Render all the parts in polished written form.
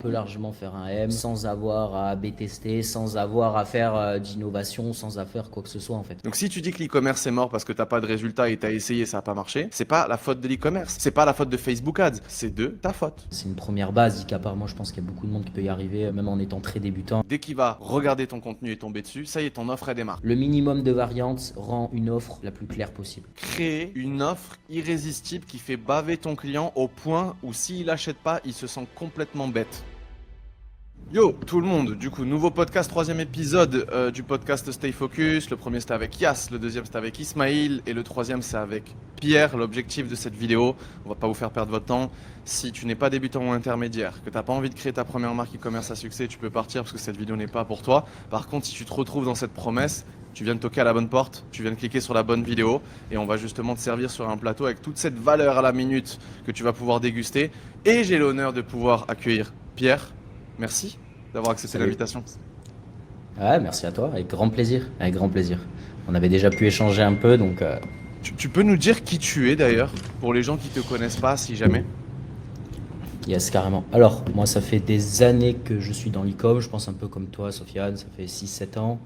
On peut largement faire un M sans avoir à A/B tester, sans avoir à faire d'innovation, sans à faire quoi que ce soit en fait. Donc si tu dis que l'e-commerce est mort parce que t'as pas de résultat et t'as essayé, ça n'a pas marché, c'est pas la faute de l'e-commerce, c'est pas la faute de Facebook Ads, c'est de ta faute. C'est une première base, apparemment je pense qu'il y a beaucoup de monde qui peut y arriver, même en étant très débutant. Dès qu'il va regarder ton contenu et tomber dessus, ça y est, ton offre elle démarre. Le minimum de variantes rend une offre la plus claire possible. Créer une offre irrésistible qui fait baver ton client au point où s'il achète pas, il se sent complètement bête. Yo tout le monde, du coup nouveau podcast, troisième épisode du podcast Stay Focus. Le premier c'était avec Yas, le deuxième c'était avec Ismail et le troisième c'est avec Pierre. L'objectif de cette vidéo, on va pas vous faire perdre votre temps. Si tu n'es pas débutant ou intermédiaire, que tu n'as pas envie de créer ta première marque e-commerce à succès, tu peux partir parce que cette vidéo n'est pas pour toi. Par contre, si tu te retrouves dans cette promesse, tu viens de toquer à la bonne porte, tu viens de cliquer sur la bonne vidéo et on va justement te servir sur un plateau avec toute cette valeur à la minute que tu vas pouvoir déguster. Et j'ai l'honneur de pouvoir accueillir Pierre. Merci d'avoir accepté Salut. l'invitation. Ouais, merci à toi, avec grand plaisir, avec grand plaisir. On avait déjà pu échanger un peu, donc Tu peux nous dire qui tu es d'ailleurs, pour les gens qui te connaissent pas, si jamais? yes, carrément. Alors, moi ça fait des années que je suis dans l'e-com, je pense un peu comme toi Sofiane, ça fait 6-7 ans.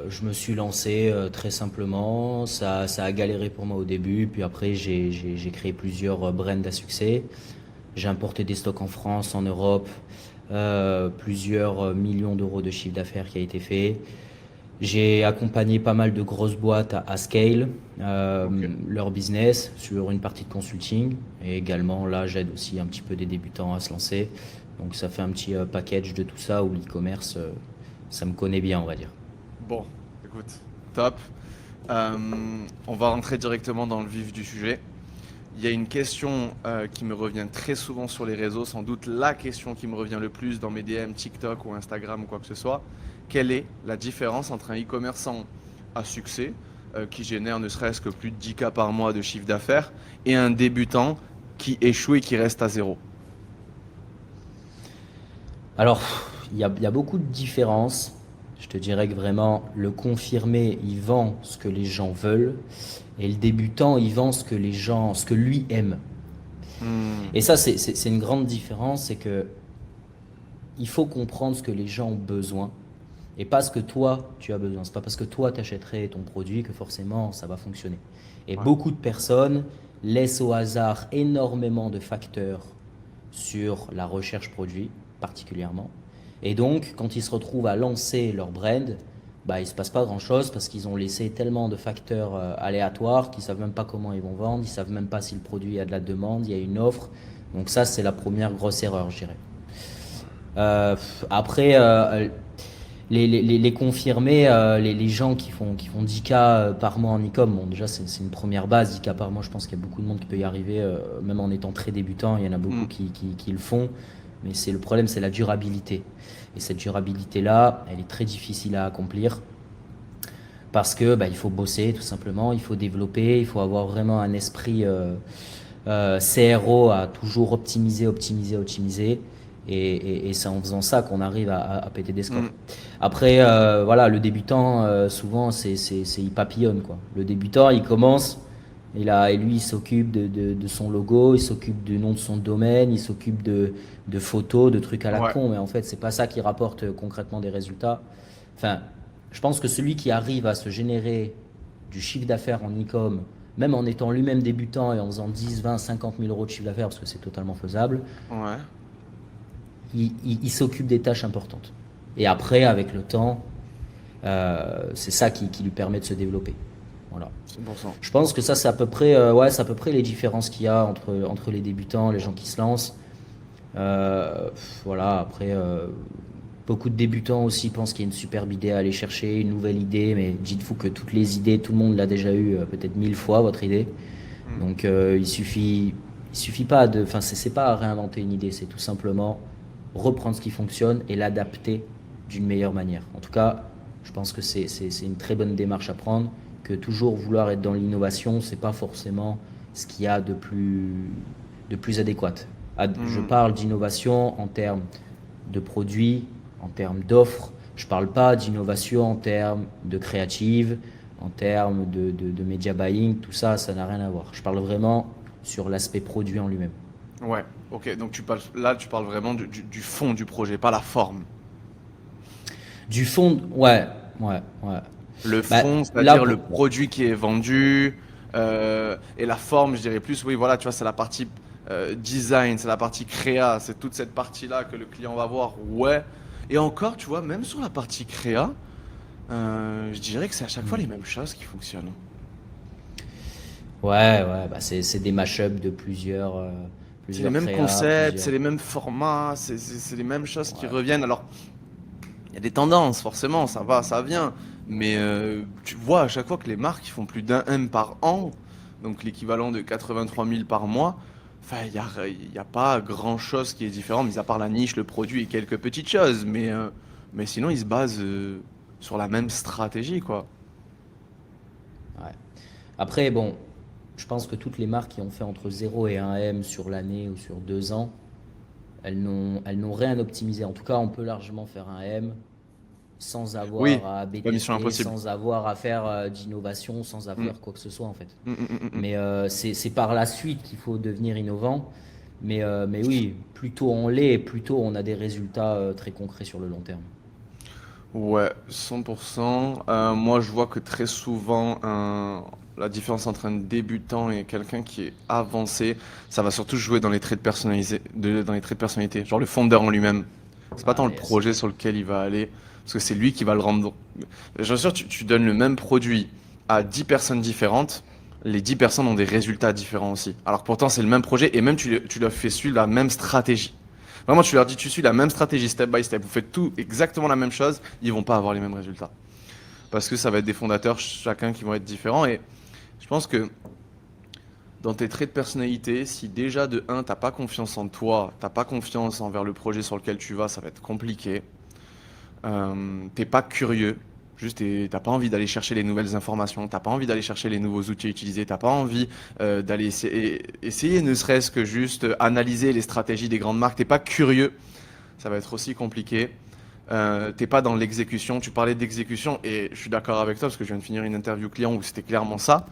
Je me suis lancé très simplement, ça a galéré pour moi au début, puis après j'ai créé plusieurs brands à succès. J'ai importé des stocks en France, en Europe, plusieurs millions d'euros de chiffre d'affaires qui a été fait. J'ai accompagné pas mal de grosses boîtes à scale, Ok. leur business sur une partie de consulting. Et également, là, j'aide aussi un petit peu des débutants à se lancer. Donc ça fait un petit package de tout ça où l'e-commerce, ça me connaît bien, on va dire. Bon, écoute, top. Euh, on va rentrer directement dans le vif du sujet. Il y a une question qui me revient très souvent sur les réseaux, sans doute la question qui me revient le plus dans mes DM, TikTok ou Instagram ou quoi que ce soit. Quelle est la différence entre un e-commerçant à succès qui génère ne serait-ce que plus de 10K par mois de chiffre d'affaires et un débutant qui échoue et qui reste à zéro? Alors, il y a beaucoup de différences. Je te dirais que vraiment, le confirmé, il vend ce que les gens veulent. Et le débutant, il vend ce que les gens, ce que lui aime. Hmm, Et ça, c'est une grande différence, c'est que il faut comprendre ce que les gens ont besoin et pas ce que toi tu as besoin. C'est pas parce que toi tu achèterais ton produit que forcément ça va fonctionner. Et ouais. beaucoup de personnes laissent au hasard énormément de facteurs sur la recherche produit particulièrement. Et donc quand ils se retrouvent à lancer leur brand, bah, il ne se passe pas grand-chose parce qu'ils ont laissé tellement de facteurs aléatoires qu'ils ne savent même pas comment ils vont vendre, ils ne savent même pas si le produit a de la demande, il y a une offre. Donc ça, c'est la première grosse erreur, je dirais. Euh, Après, les confirmés, les gens qui font 10K par mois en e-com, bon, déjà c'est une première base. 10K par mois, je pense qu'il y a beaucoup de monde qui peut y arriver, même en étant très débutant. Il y en a beaucoup Hmm. qui le font. Mais le problème, c'est la durabilité. Et cette durabilité-là, elle est très difficile à accomplir parce que bah, il faut bosser tout simplement, il faut développer, il faut avoir vraiment un esprit CRO à toujours optimiser, optimiser, optimiser. Et c'est en faisant ça qu'on arrive à péter des scores. Hmm. Après, voilà, le débutant, souvent, il papillonne, quoi. Le débutant, il commence, et lui, il s'occupe de son logo, il s'occupe du nom de son domaine, il s'occupe de photos, de trucs à la Ouais. con. Mais en fait, c'est pas ça qui rapporte concrètement des résultats. Enfin, je pense que celui qui arrive à se générer du chiffre d'affaires en e-com, même en étant lui-même débutant et en faisant 10, 20, 50 000 euros de chiffre d'affaires, parce que c'est totalement faisable, Ouais. il s'occupe des tâches importantes. Et après, avec le temps, c'est ça qui lui permet de se développer. Voilà. 100%. Je pense que ça, c'est à peu près, ouais, c'est à peu près les différences qu'il y a entre les débutants, les gens qui se lancent. Voilà, après, beaucoup de débutants aussi pensent qu'il y a une superbe idée à aller chercher, une nouvelle idée, mais dites-vous que toutes les idées, tout le monde l'a déjà eu peut-être 1000 fois, votre idée. Hmm. Donc il suffit pas de, enfin c'est pas réinventer une idée, c'est tout simplement reprendre ce qui fonctionne et l'adapter d'une meilleure manière. En tout cas, je pense que c'est une très bonne démarche à prendre, que toujours vouloir être dans l'innovation, c'est pas forcément ce qu'il y a de plus adéquat. Je Hmm. parle d'innovation en termes de produits, en termes d'offres. Je parle pas d'innovation en termes de créative, en termes de media buying, tout ça, ça n'a rien à voir. Je parle vraiment sur l'aspect produit en lui-même. Ouais. Ok, donc tu parles vraiment du fond du projet, pas la forme. Du fond, ouais, ouais, ouais. Le Bah, fond, là, c'est-à-dire le produit qui est vendu, et la forme, je dirais plus, oui, voilà, tu vois, c'est la partie design, c'est la partie créa, c'est toute cette partie-là que le client va voir, ouais. Et encore, tu vois, même sur la partie créa, je dirais que c'est à chaque fois les mêmes choses qui fonctionnent. ouais, ouais, bah c'est des mashups de C'est les plusieurs mêmes créas, concepts, c'est plusieurs. les mêmes formats, c'est les mêmes choses qui Ouais. reviennent. Alors, il y a des tendances, forcément, ça va, ça vient. Mais tu vois à chaque fois que les marques ils font plus d'un M par an, donc l'équivalent de 83 000 par mois, enfin, il y a pas grand-chose qui est différent, mis à part la niche, le produit et quelques petites choses. Mais sinon, ils se basent sur la même stratégie, quoi. Ouais. Après, bon, je pense que toutes les marques qui ont fait entre 0 et 1 M sur l'année ou sur 2 ans, elles n'ont rien optimisé. En tout cas, on peut largement faire un M sans Oui, avoir à c'est AB pas mission tester, impossible. sans avoir à faire d'innovation, sans à Mm, faire quoi que ce soit en fait. mm. Mais c'est par la suite qu'il faut devenir innovant. Mais oui, plus tôt on l'est, plus tôt on a des résultats très concrets sur le long terme. Ouais, 100%. Moi, je vois que très souvent, la différence entre un débutant et quelqu'un qui est avancé, ça va surtout jouer dans les traits de dans les traits de personnalité, genre le fondeur en lui-même. C'est pas tant Ah le yes. projet sur lequel il va aller, parce que c'est lui qui va le rendre. Bien sûr, tu donnes le même produit à 10 personnes différentes, les 10 personnes ont des résultats différents aussi. Alors que pourtant, c'est le même projet et même tu leur fais suivre la même stratégie. Vraiment, tu leur dis, tu suis la même stratégie step by step, vous faites tout exactement la même chose, ils vont pas avoir les mêmes résultats. Parce que ça va être des fondateurs, chacun qui vont être différents. Et je pense que dans tes traits de personnalité, si déjà de un, t'as pas confiance en toi, t'as pas confiance envers le projet sur lequel tu vas, ça va être compliqué. T'es pas curieux, juste t'as pas envie d'aller chercher les nouvelles informations, t'as pas envie d'aller chercher les nouveaux outils à utiliser, t'as pas envie d'aller essayer ne serait-ce que juste analyser les stratégies des grandes marques, t'es pas curieux, ça va être aussi compliqué. T'es pas dans l'exécution, tu parlais d'exécution et je suis d'accord avec toi parce que je viens de finir une interview client où c'était clairement ça.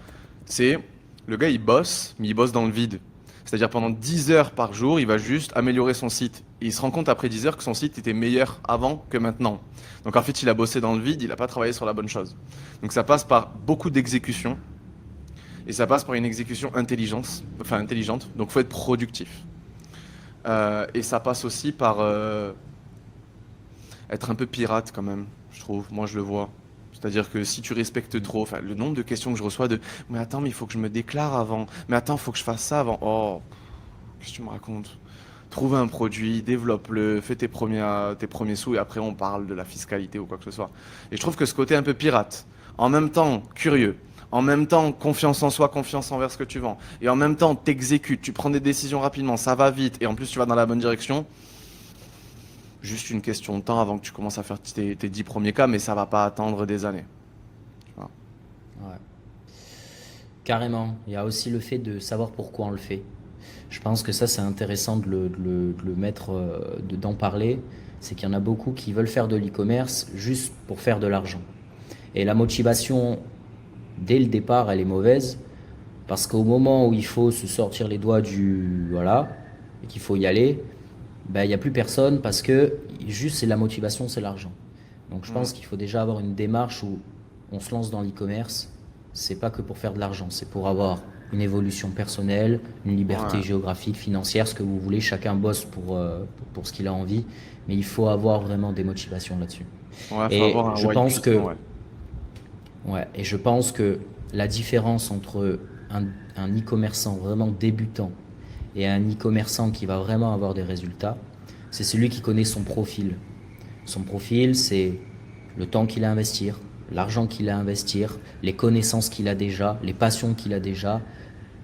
C'est le gars il bosse, mais il bosse dans le vide. C'est-à-dire pendant 10 heures par jour, il va juste améliorer son site. Et il se rend compte après 10 heures que son site était meilleur avant que maintenant. Donc en fait, il a bossé dans le vide, il n'a pas travaillé sur la bonne chose. Donc ça passe par beaucoup d'exécution et ça passe par une exécution intelligente. Donc faut être productif. Et ça passe aussi par être un peu pirate quand même, je trouve. Moi, je le vois. C'est-à-dire que si tu respectes trop, enfin, le nombre de questions que je reçois de mais attends, mais il faut que je me déclare avant. Mais attends, il faut que je fasse ça avant. Oh, qu'est-ce que tu me racontes? Trouve un produit, développe-le, fais tes premiers sous et après on parle de la fiscalité ou quoi que ce soit. Et je trouve que ce côté un peu pirate, en même temps curieux, en même temps confiance en soi, confiance envers ce que tu vends, et en même temps t'exécutes, tu prends des décisions rapidement, ça va vite, et en plus tu vas dans la bonne direction, juste une question de temps avant que tu commences à faire tes 10 premiers cas, mais ça va pas attendre des années. Tu vois. Ouais. Carrément. Il y a aussi le fait de savoir pourquoi on le fait. Je pense que ça, c'est intéressant de le mettre, d'en parler. C'est qu'il y en a beaucoup qui veulent faire de l'e-commerce juste pour faire de l'argent. Et la motivation, dès le départ, elle est mauvaise. Parce qu'au moment où il faut se sortir les doigts du... Voilà, et qu'il faut y aller, ben, il n'y a plus personne parce que juste c'est la motivation, c'est l'argent. Donc je Mm. pense qu'il faut déjà avoir une démarche où on se lance dans l'e-commerce. C'est pas que pour faire de l'argent, c'est pour avoir une évolution personnelle, une liberté Ouais. géographique, financière, ce que vous voulez. Chacun bosse pour ce qu'il a envie, mais il faut avoir vraiment des motivations là-dessus. Ouais, faut Et avoir un je why pense puissant, que, ouais. ouais, et je pense que la différence entre un e-commerçant vraiment débutant et un e-commerçant qui va vraiment avoir des résultats, c'est celui qui connaît son profil. Son profil, c'est le temps qu'il a à investir, l'argent qu'il a à investir, les connaissances qu'il a déjà, les passions qu'il a déjà,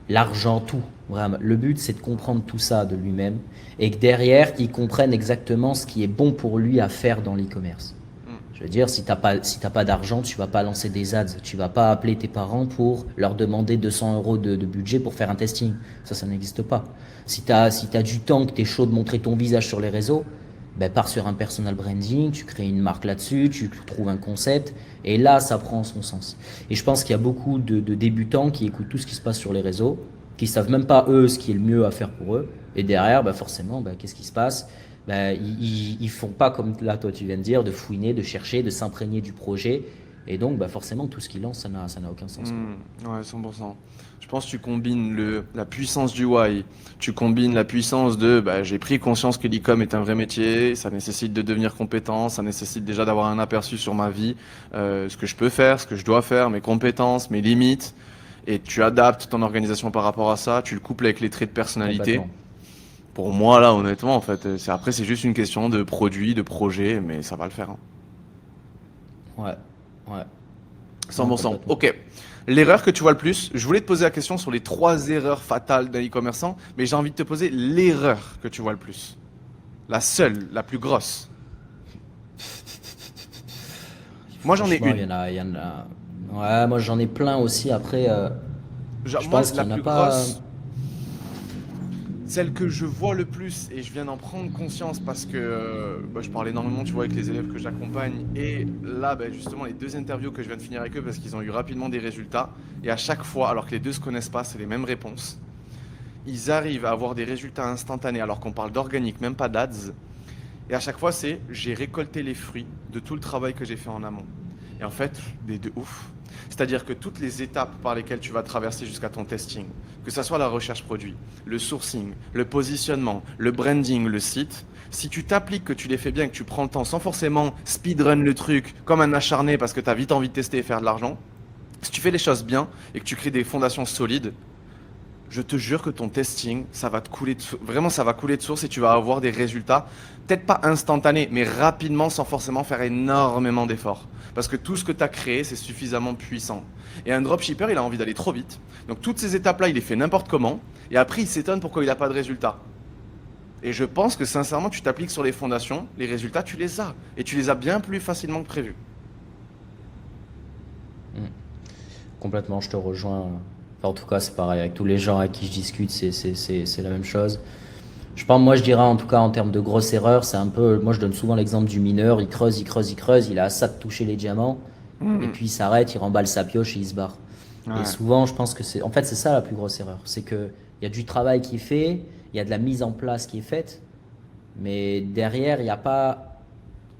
l'argent, tout. Vraiment. Le but, c'est de comprendre tout ça de lui-même et que derrière, il comprenne exactement ce qui est bon pour lui à faire dans l'e-commerce. Mm. Je veux dire, si t'as pas d'argent, tu vas pas lancer des ads. Tu vas pas appeler tes parents pour leur demander 200 euros de budget pour faire un testing. Ça n'existe pas. Si t'as du temps, que t'es chaud de montrer ton visage sur les réseaux, ben pars sur un personal branding, tu crées une marque là-dessus, tu trouves un concept, et là, ça prend son sens. Et je pense qu'il y a beaucoup de débutants qui écoutent tout ce qui se passe sur les réseaux, qui savent même pas eux ce qui est le mieux à faire pour eux, Et derrière, bah forcément, bah, qu'est-ce qui se passe? Bah, ils font pas comme là, toi, tu viens de dire, de fouiner, de chercher, de s'imprégner du projet. Et donc, bah, forcément, tout ce qu'ils lancent, ça n'a aucun sens, quoi. Ouais, 100%. Je pense que tu combines la puissance du why, tu combines la puissance de bah, j'ai pris conscience que l'e-com est un vrai métier, ça nécessite de devenir compétent, ça nécessite déjà d'avoir un aperçu sur ma vie, ce que je peux faire, ce que je dois faire, mes compétences, mes limites, et tu adaptes ton organisation par rapport à ça, tu le couples avec les traits de personnalité. Complètement. Pour moi, là, honnêtement, en fait, après, c'est juste une question de produit, de projet, mais ça va le faire, hein. Ouais, ouais, non, 100%. complètement. Ok. L'erreur que tu vois le plus, je voulais te poser la question sur les 3 erreurs fatales d'un e-commerçant, mais j'ai envie de te poser l'erreur que tu vois le plus. La seule, la plus grosse. Moi, j'en ai Franchement, une. il y en a. Ouais, moi j'en ai plein aussi. Après, Genre, je moi, pense qu'il la y en a plus pas. grosse, celle que je vois le plus, et je viens d'en prendre conscience parce que bah, je parle énormément, tu vois, avec les élèves que j'accompagne. Et là, bah, justement, les 2 interviews que je viens de finir avec eux parce qu'ils ont eu rapidement des résultats. Et à chaque fois, alors que les deux se connaissent pas, c'est les mêmes réponses. Ils arrivent à avoir des résultats instantanés alors qu'on parle d'organique, même pas d'ads. Et à chaque fois, c'est j'ai récolté les fruits de tout le travail que j'ai fait en amont. Et en fait, de ouf. C'est-à-dire que toutes les étapes par lesquelles tu vas traverser jusqu'à ton testing, que ce soit la recherche produit, le sourcing, le positionnement, le branding, le site, si tu t'appliques, que tu les fais bien, que tu prends le temps sans forcément speedrun le truc comme un acharné parce que tu as vite envie de tester et faire de l'argent, si tu fais les choses bien et que tu crées des fondations solides, je te jure que ton testing, ça va te couler vraiment, ça va couler de source et tu vas avoir des résultats, peut-être pas instantanés, mais rapidement sans forcément faire énormément d'efforts. Parce que tout ce que tu as créé, c'est suffisamment puissant. Et un dropshipper, il a envie d'aller trop vite. Donc toutes ces étapes-là, il les fait n'importe comment. Et après, il s'étonne pourquoi il n'a pas de résultats. Et je pense que sincèrement, tu t'appliques sur les fondations, les résultats, tu les as. Et tu les as bien plus facilement que prévu. Hmm. Complètement, je te rejoins. Enfin, en tout cas, c'est pareil. Avec tous les gens avec qui je discute, c'est la même chose. Je pense, moi, je dirais en tout cas en termes de grosses erreurs, c'est un peu. Moi, je donne souvent l'exemple du mineur. Il creuse, il creuse, il creuse. Il a ça de toucher les diamants. Et Mhm. puis il s'arrête, il remballe sa pioche et il se barre. Et Ouais. souvent, je pense que c'est. En fait, c'est ça la plus grosse erreur. C'est qu'il y a du travail qui est fait, il y a de la mise en place qui est faite. Mais derrière, il n'y a pas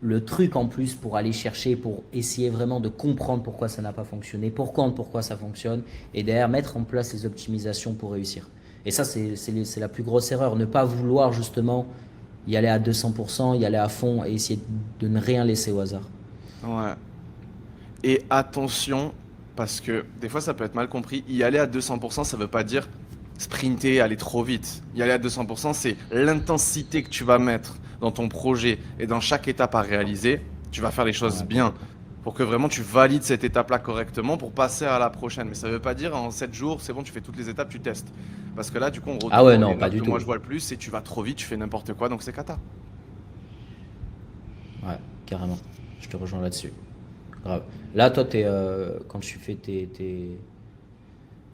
le truc en plus pour aller chercher, pour essayer vraiment de comprendre pourquoi ça n'a pas fonctionné, pourquoi ça fonctionne, et derrière mettre en place les optimisations pour réussir. Et ça, c'est la plus grosse erreur, ne pas vouloir justement y aller à 200%, y aller à fond et essayer de ne rien laisser au hasard. Ouais. Et attention, parce que des fois ça peut être mal compris, y aller à 200%, ça veut pas dire sprinter, aller trop vite. Y aller à 200%, c'est l'intensité que tu vas mettre dans ton projet et dans chaque étape à réaliser. Tu vas faire les choses Ouais, bien complètement. pour que vraiment tu valides cette étape-là correctement pour passer à la prochaine. Mais ça veut pas dire en 7 jours, c'est bon, tu fais toutes les étapes, tu testes. Parce que là, du coup, on Ah retombe ouais, dans non, pas l'erreur du que moi tout. je vois le plus, c'est tu vas trop vite, tu fais n'importe quoi, donc c'est cata. Ouais, carrément. Je te rejoins là-dessus. Grave. Là, toi, quand tu fais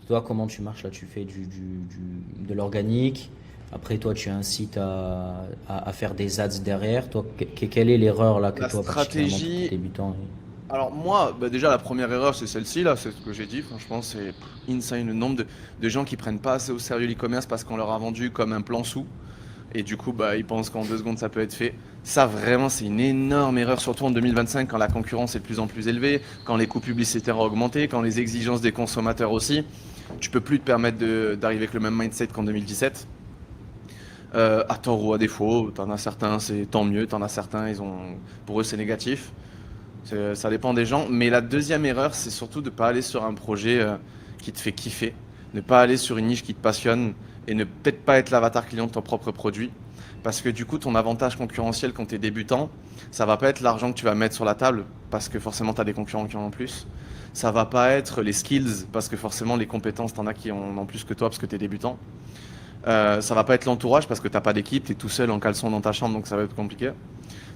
toi, comment tu marches là? Tu fais de l'organique. Après, toi, tu incites à faire des ads derrière. Toi, quelle est l'erreur là que La toi, particulièrement pour tes stratégie, débutants? alors moi, bah déjà la première erreur c'est celle-ci là, c'est ce que j'ai dit, franchement c'est insane le nombre de gens qui prennent pas assez au sérieux l'e-commerce parce qu'on leur a vendu comme un plan sous et du coup bah ils pensent qu'en 2 secondes ça peut être fait. Ça vraiment c'est une énorme erreur, surtout en 2025 quand la concurrence est de plus en plus élevée, quand les coûts publicitaires ont augmenté, quand les exigences des consommateurs aussi. Tu peux plus te permettre d'arriver avec le même mindset qu'en 2017. À tort ou à défaut, t'en as certains c'est tant mieux, t'en as certains pour eux c'est négatif. Ça dépend des gens. Mais la deuxième erreur, c'est surtout de ne pas aller sur un projet qui te fait kiffer, ne pas aller sur une niche qui te passionne et ne peut-être pas être l'avatar client de ton propre produit. Parce que du coup, ton avantage concurrentiel quand tu es débutant, ça va pas être l'argent que tu vas mettre sur la table, parce que forcément, tu as des concurrents qui en ont plus. Ça va pas être les skills, parce que forcément, les compétences, tu en as qui en ont plus que toi, parce que tu es débutant. Ça va pas être l'entourage, parce que t'as pas d'équipe, tu es tout seul en caleçon dans ta chambre, donc ça va être compliqué.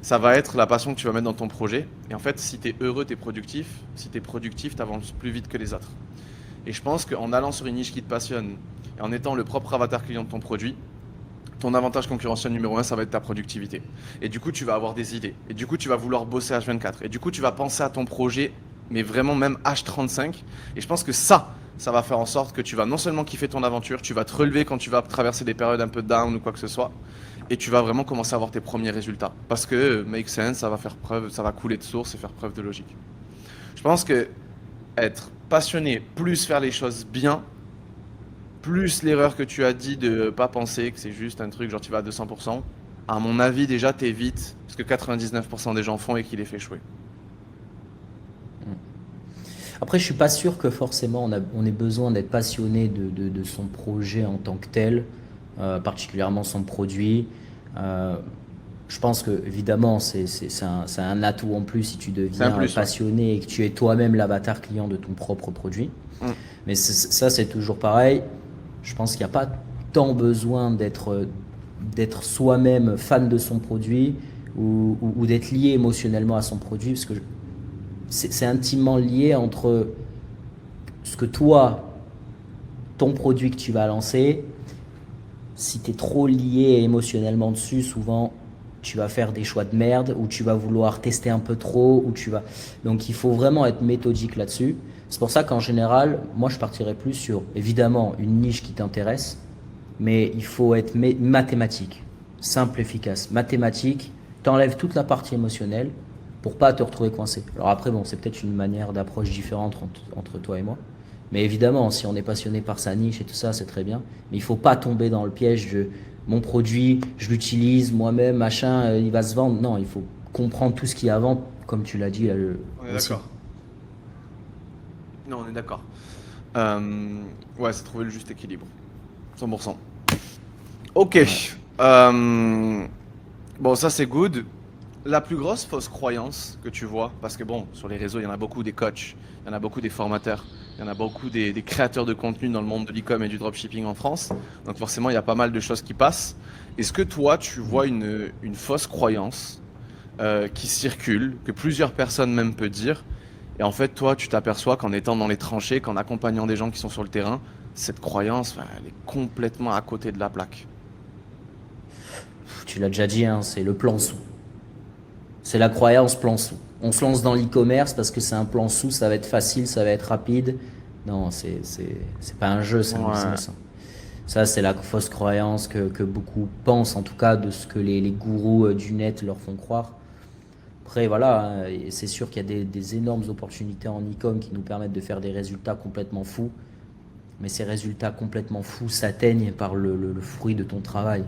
Ça va être la passion que tu vas mettre dans ton projet. Et en fait, si tu es heureux, tu es productif. Si tu es productif, tu avances plus vite que les autres. Et je pense qu'en allant sur une niche qui te passionne et en étant le propre avatar client de ton produit, ton avantage concurrentiel numéro un, ça va être ta productivité. Et du coup, tu vas avoir des idées. Et du coup, tu vas vouloir bosser H24. Et du coup, tu vas penser à ton projet, mais vraiment même H35. Et je pense que ça ça va faire en sorte que tu vas non seulement kiffer ton aventure, tu vas te relever quand tu vas traverser des périodes un peu down ou quoi que ce soit, et tu vas vraiment commencer à avoir tes premiers résultats. Parce que make sense, ça va faire preuve, ça va couler de source et faire preuve de logique. Je pense que être passionné, plus faire les choses bien, plus l'erreur que tu as dit de pas penser que c'est juste un truc genre tu vas à 200%, à mon avis déjà t'évites ce que 99% des gens font et qui les fait échouer. Après, je suis pas sûr que forcément on ait besoin d'être passionné de son projet en tant que tel, particulièrement son produit. Euh, je pense que évidemment c'est un atout en plus si tu C'est un deviens plus, ouais. passionné et que tu es toi-même l'avatar client de ton propre produit. Mm. Mais ça c'est toujours pareil. Je pense qu'il n'y a pas tant besoin d'être soi-même fan de son produit ou d'être lié émotionnellement à son produit parce que c'est intimement lié entre ce que toi, ton produit que tu vas lancer, si tu es trop lié émotionnellement dessus, souvent tu vas faire des choix de merde ou tu vas vouloir tester un peu trop ou tu vas donc il faut vraiment être méthodique là-dessus. C'est pour ça qu'en général, moi je partirais plus sur évidemment une niche qui t'intéresse, mais il faut être mathématique, simple, efficace. Mathématique, t'enlèves toute la partie émotionnelle pour pas te retrouver coincé. Alors après, bon, c'est peut-être une manière d'approche différente entre toi et moi. Mais évidemment, si on est passionné par sa niche et tout ça, c'est très bien. Mais il faut pas tomber dans le piège de mon produit, je l'utilise moi-même, machin, il va se vendre. Non, il faut comprendre tout ce qu'il y a avant, comme tu l'as dit là, On est aussi. d'accord. Non, on est d'accord. Euh, ouais, c'est trouver le juste équilibre. 100%. Ok. Ouais. Bon, ça c'est good. La plus grosse fausse croyance que tu vois, parce que bon, sur les réseaux, il y en a beaucoup des coachs, il y en a beaucoup des formateurs, il y en a beaucoup des créateurs de contenu dans le monde de l'e-com et du dropshipping en France. Donc forcément, il y a pas mal de choses qui passent. Est-ce que toi, tu vois une fausse croyance qui circule, que plusieurs personnes même peuvent dire, et en fait, toi, tu t'aperçois qu'en étant dans les tranchées, qu'en accompagnant des gens qui sont sur le terrain, cette croyance, enfin, elle est complètement à côté de la plaque. Tu l'as déjà dit, hein, c'est le plan sous. C'est la croyance plan sous. On se lance dans l'e-commerce parce que c'est un plan sous, ça va être facile, ça va être rapide. Non, c'est pas un jeu, c'est un Ouais, business, hein. Ça, c'est la fausse croyance que beaucoup pensent, en tout cas, de ce que les gourous du net leur font croire. Après, voilà, hein, et c'est sûr qu'il y a des énormes opportunités en e-com qui nous permettent de faire des résultats complètement fous. Mais ces résultats complètement fous s'atteignent par le fruit de ton travail.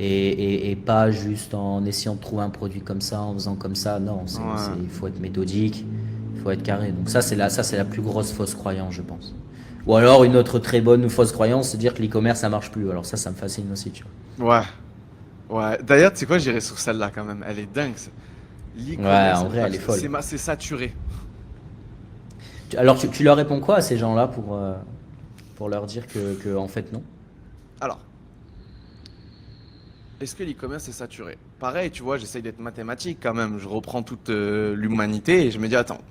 Et pas juste en essayant de trouver un produit comme ça, en faisant comme ça. Non, ouais. il faut être méthodique, il faut être carré. Donc ça, c'est la plus grosse fausse croyance, je pense. Ou alors une autre très bonne fausse croyance, c'est dire que l'e-commerce, ça marche plus. Alors ça me fascine aussi, tu Ouais, ouais. D'ailleurs, tu sais quoi, j'irai sur celle-là quand même. Elle est dingue. vois. Ouais, L'e-commerce, en vrai, elle est folle. c'est saturé. Alors tu leur réponds quoi à ces gens-là pour leur dire que en fait, non? Alors, est-ce que l'e-commerce est saturé? Pareil, tu vois, j'essaye d'être mathématique quand même. Je reprends toute l'humanité et je me dis, attends,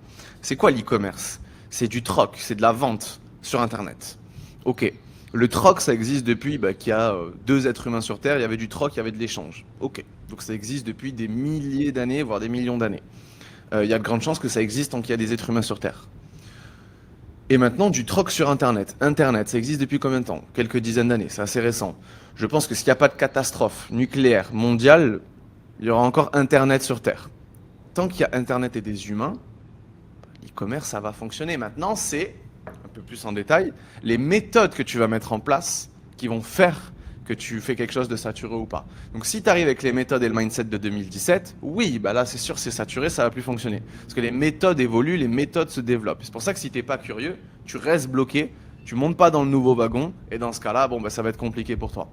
c'est quoi l'e-commerce? C'est du troc, c'est de la vente sur Internet. Ok. Le troc, ça existe depuis qu'il y a deux êtres humains sur Terre. Il y avait du troc, il y avait de l'échange. Ok. Donc ça existe depuis des milliers d'années, voire des millions d'années. Il y a de grandes chances que ça existe tant qu'il y a des êtres humains sur Terre. Et maintenant, du troc sur Internet. Internet, ça existe depuis combien de temps? Quelques dizaines d'années, c'est assez récent. Je pense que s'il n'y a pas de catastrophe nucléaire mondiale, il y aura encore Internet sur Terre. Tant qu'il y a Internet et des humains, l'e-commerce, ça va fonctionner. Maintenant, c'est, un peu plus en détail, les méthodes que tu vas mettre en place qui vont faire que tu fais quelque chose de saturé ou pas. Donc si tu arrives avec les méthodes et le mindset de 2017, oui, bah là c'est sûr c'est saturé, ça va plus fonctionner. Parce que les méthodes évoluent, les méthodes se développent. C'est pour ça que si t'es pas curieux, tu restes bloqué, tu montes pas dans le nouveau wagon, et dans ce cas-là, bon bah ça va être compliqué pour toi.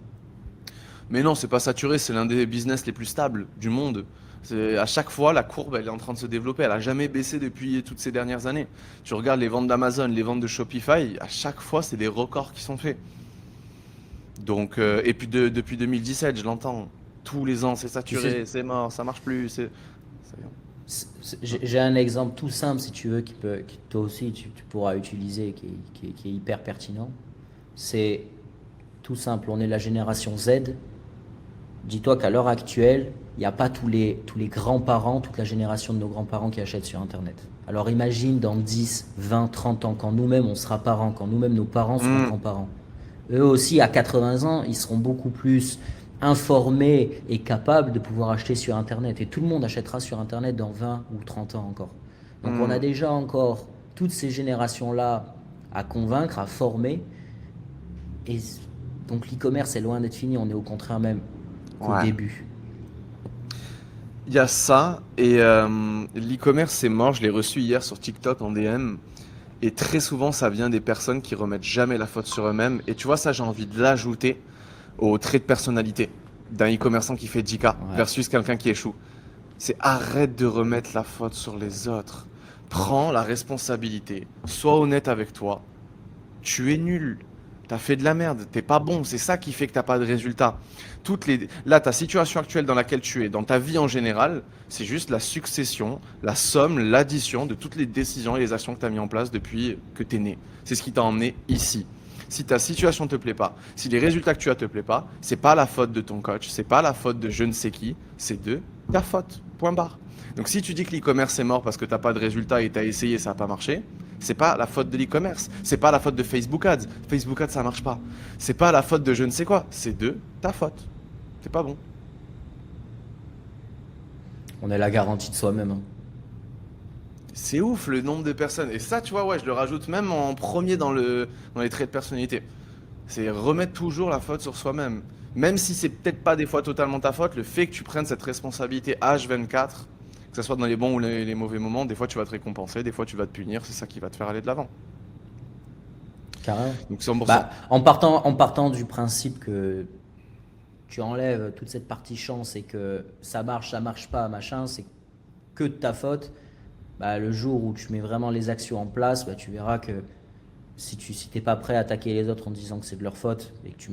Mais non, c'est pas saturé, c'est l'un des business les plus stables du monde. À chaque fois, la courbe, elle est en train de se développer. Elle a jamais baissé depuis toutes ces dernières années. Tu regardes les ventes d'Amazon, les ventes de Shopify, à chaque fois, c'est des records qui sont faits. Donc, et puis depuis 2017, je l'entends. Tous les ans, c'est Tu sais, saturé, c'est mort, ça marche plus. j'ai un exemple tout simple si tu veux qui toi aussi tu pourras utiliser qui est hyper pertinent. C'est tout simple, on est la génération Z. dis-toi qu'à l'heure actuelle, il n'y a pas tous les grands-parents, toute la génération de nos grands-parents qui achètent sur Internet. Alors imagine dans 10, 20, 30 ans, quand nous-mêmes on sera parents, quand nous-mêmes nos parents seront Hmm. grands-parents. Eux aussi, à 80 ans, ils seront beaucoup plus informés et capables de pouvoir acheter sur Internet. Et tout le monde achètera sur Internet dans 20 ou 30 ans encore. Donc on a Hmm. déjà encore toutes ces générations-là à convaincre, à former. Et donc l'e-commerce est loin d'être fini, on est au contraire même qu'au Ouais. début. Il y a ça, et l'e-commerce c'est mort, je l'ai reçu hier sur TikTok en DM, et très souvent ça vient des personnes qui remettent jamais la faute sur eux-mêmes, et tu vois ça j'ai envie de l'ajouter au trait de personnalité d'un e-commerçant qui fait 10K Ouais. versus quelqu'un qui échoue. C'est arrête de remettre la faute sur les autres. Prends la responsabilité, sois honnête avec toi. Tu es nul. T'as fait de la merde, t'es pas bon, c'est ça qui fait que t'as pas de résultat. Là, ta situation actuelle dans laquelle tu es, dans ta vie en général, c'est juste la succession, la somme, l'addition de toutes les décisions et les actions que t'as mis en place depuis que t'es né. C'est ce qui t'a emmené ici. Si ta situation te plaît pas, si les résultats que tu as te plaît pas, c'est pas la faute de ton coach, c'est pas la faute de je ne sais qui, c'est de ta faute. Point barre. Donc si tu dis que l'e-commerce est mort parce que t'as pas de résultats et t'as essayé et ça n'a pas marché, c'est pas la faute de l'e-commerce, c'est pas la faute de Facebook Ads. Facebook Ads ça marche pas. C'est pas la faute de je ne sais quoi, c'est de ta faute. C'est pas bon. On est la garantie de soi-même, hein. C'est ouf le nombre de personnes. Et ça, tu vois, ouais, je le rajoute même en premier dans les traits de personnalité. C'est remettre toujours la faute sur soi-même. Même si c'est peut-être pas des fois totalement ta faute, le fait que tu prennes cette responsabilité H24, que ce soit dans les bons ou les mauvais moments, des fois tu vas te récompenser, des fois tu vas te punir, c'est ça qui va te faire aller de l'avant. Carrément. Donc 100%. Bah, en partant du principe que tu enlèves toute cette partie chance et que ça marche pas, machin, c'est que de ta faute. Bah, le jour où tu mets vraiment les actions en place, bah, tu verras que si t'es pas prêt à attaquer les autres en disant que c'est de leur faute et que tu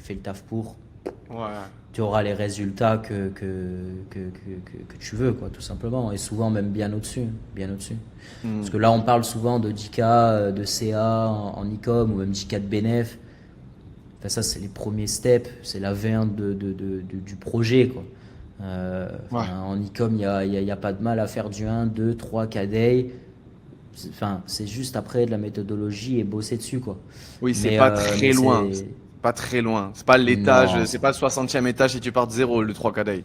fais le taf pour, Ouais. tu auras les résultats que tu veux, quoi, tout simplement. Et souvent même bien au-dessus, bien au-dessus. Hmm. Parce que là, on parle souvent de 10K, de CA en e-com ou même 10K de bénéf. Enfin, ça, c'est les premiers steps, c'est la V1 du projet, quoi. Ouais. En e-com, il y a pas de mal à faire du 1, 2, 3 KD. Enfin, c'est juste après de la méthodologie et bosser dessus, quoi. Oui, c'est Mais, pas euh, très mais loin. c'est... Pas très loin. C'est pas l'étage, Non, c'est pas le 60e étage si tu pars de zéro, le 3K day.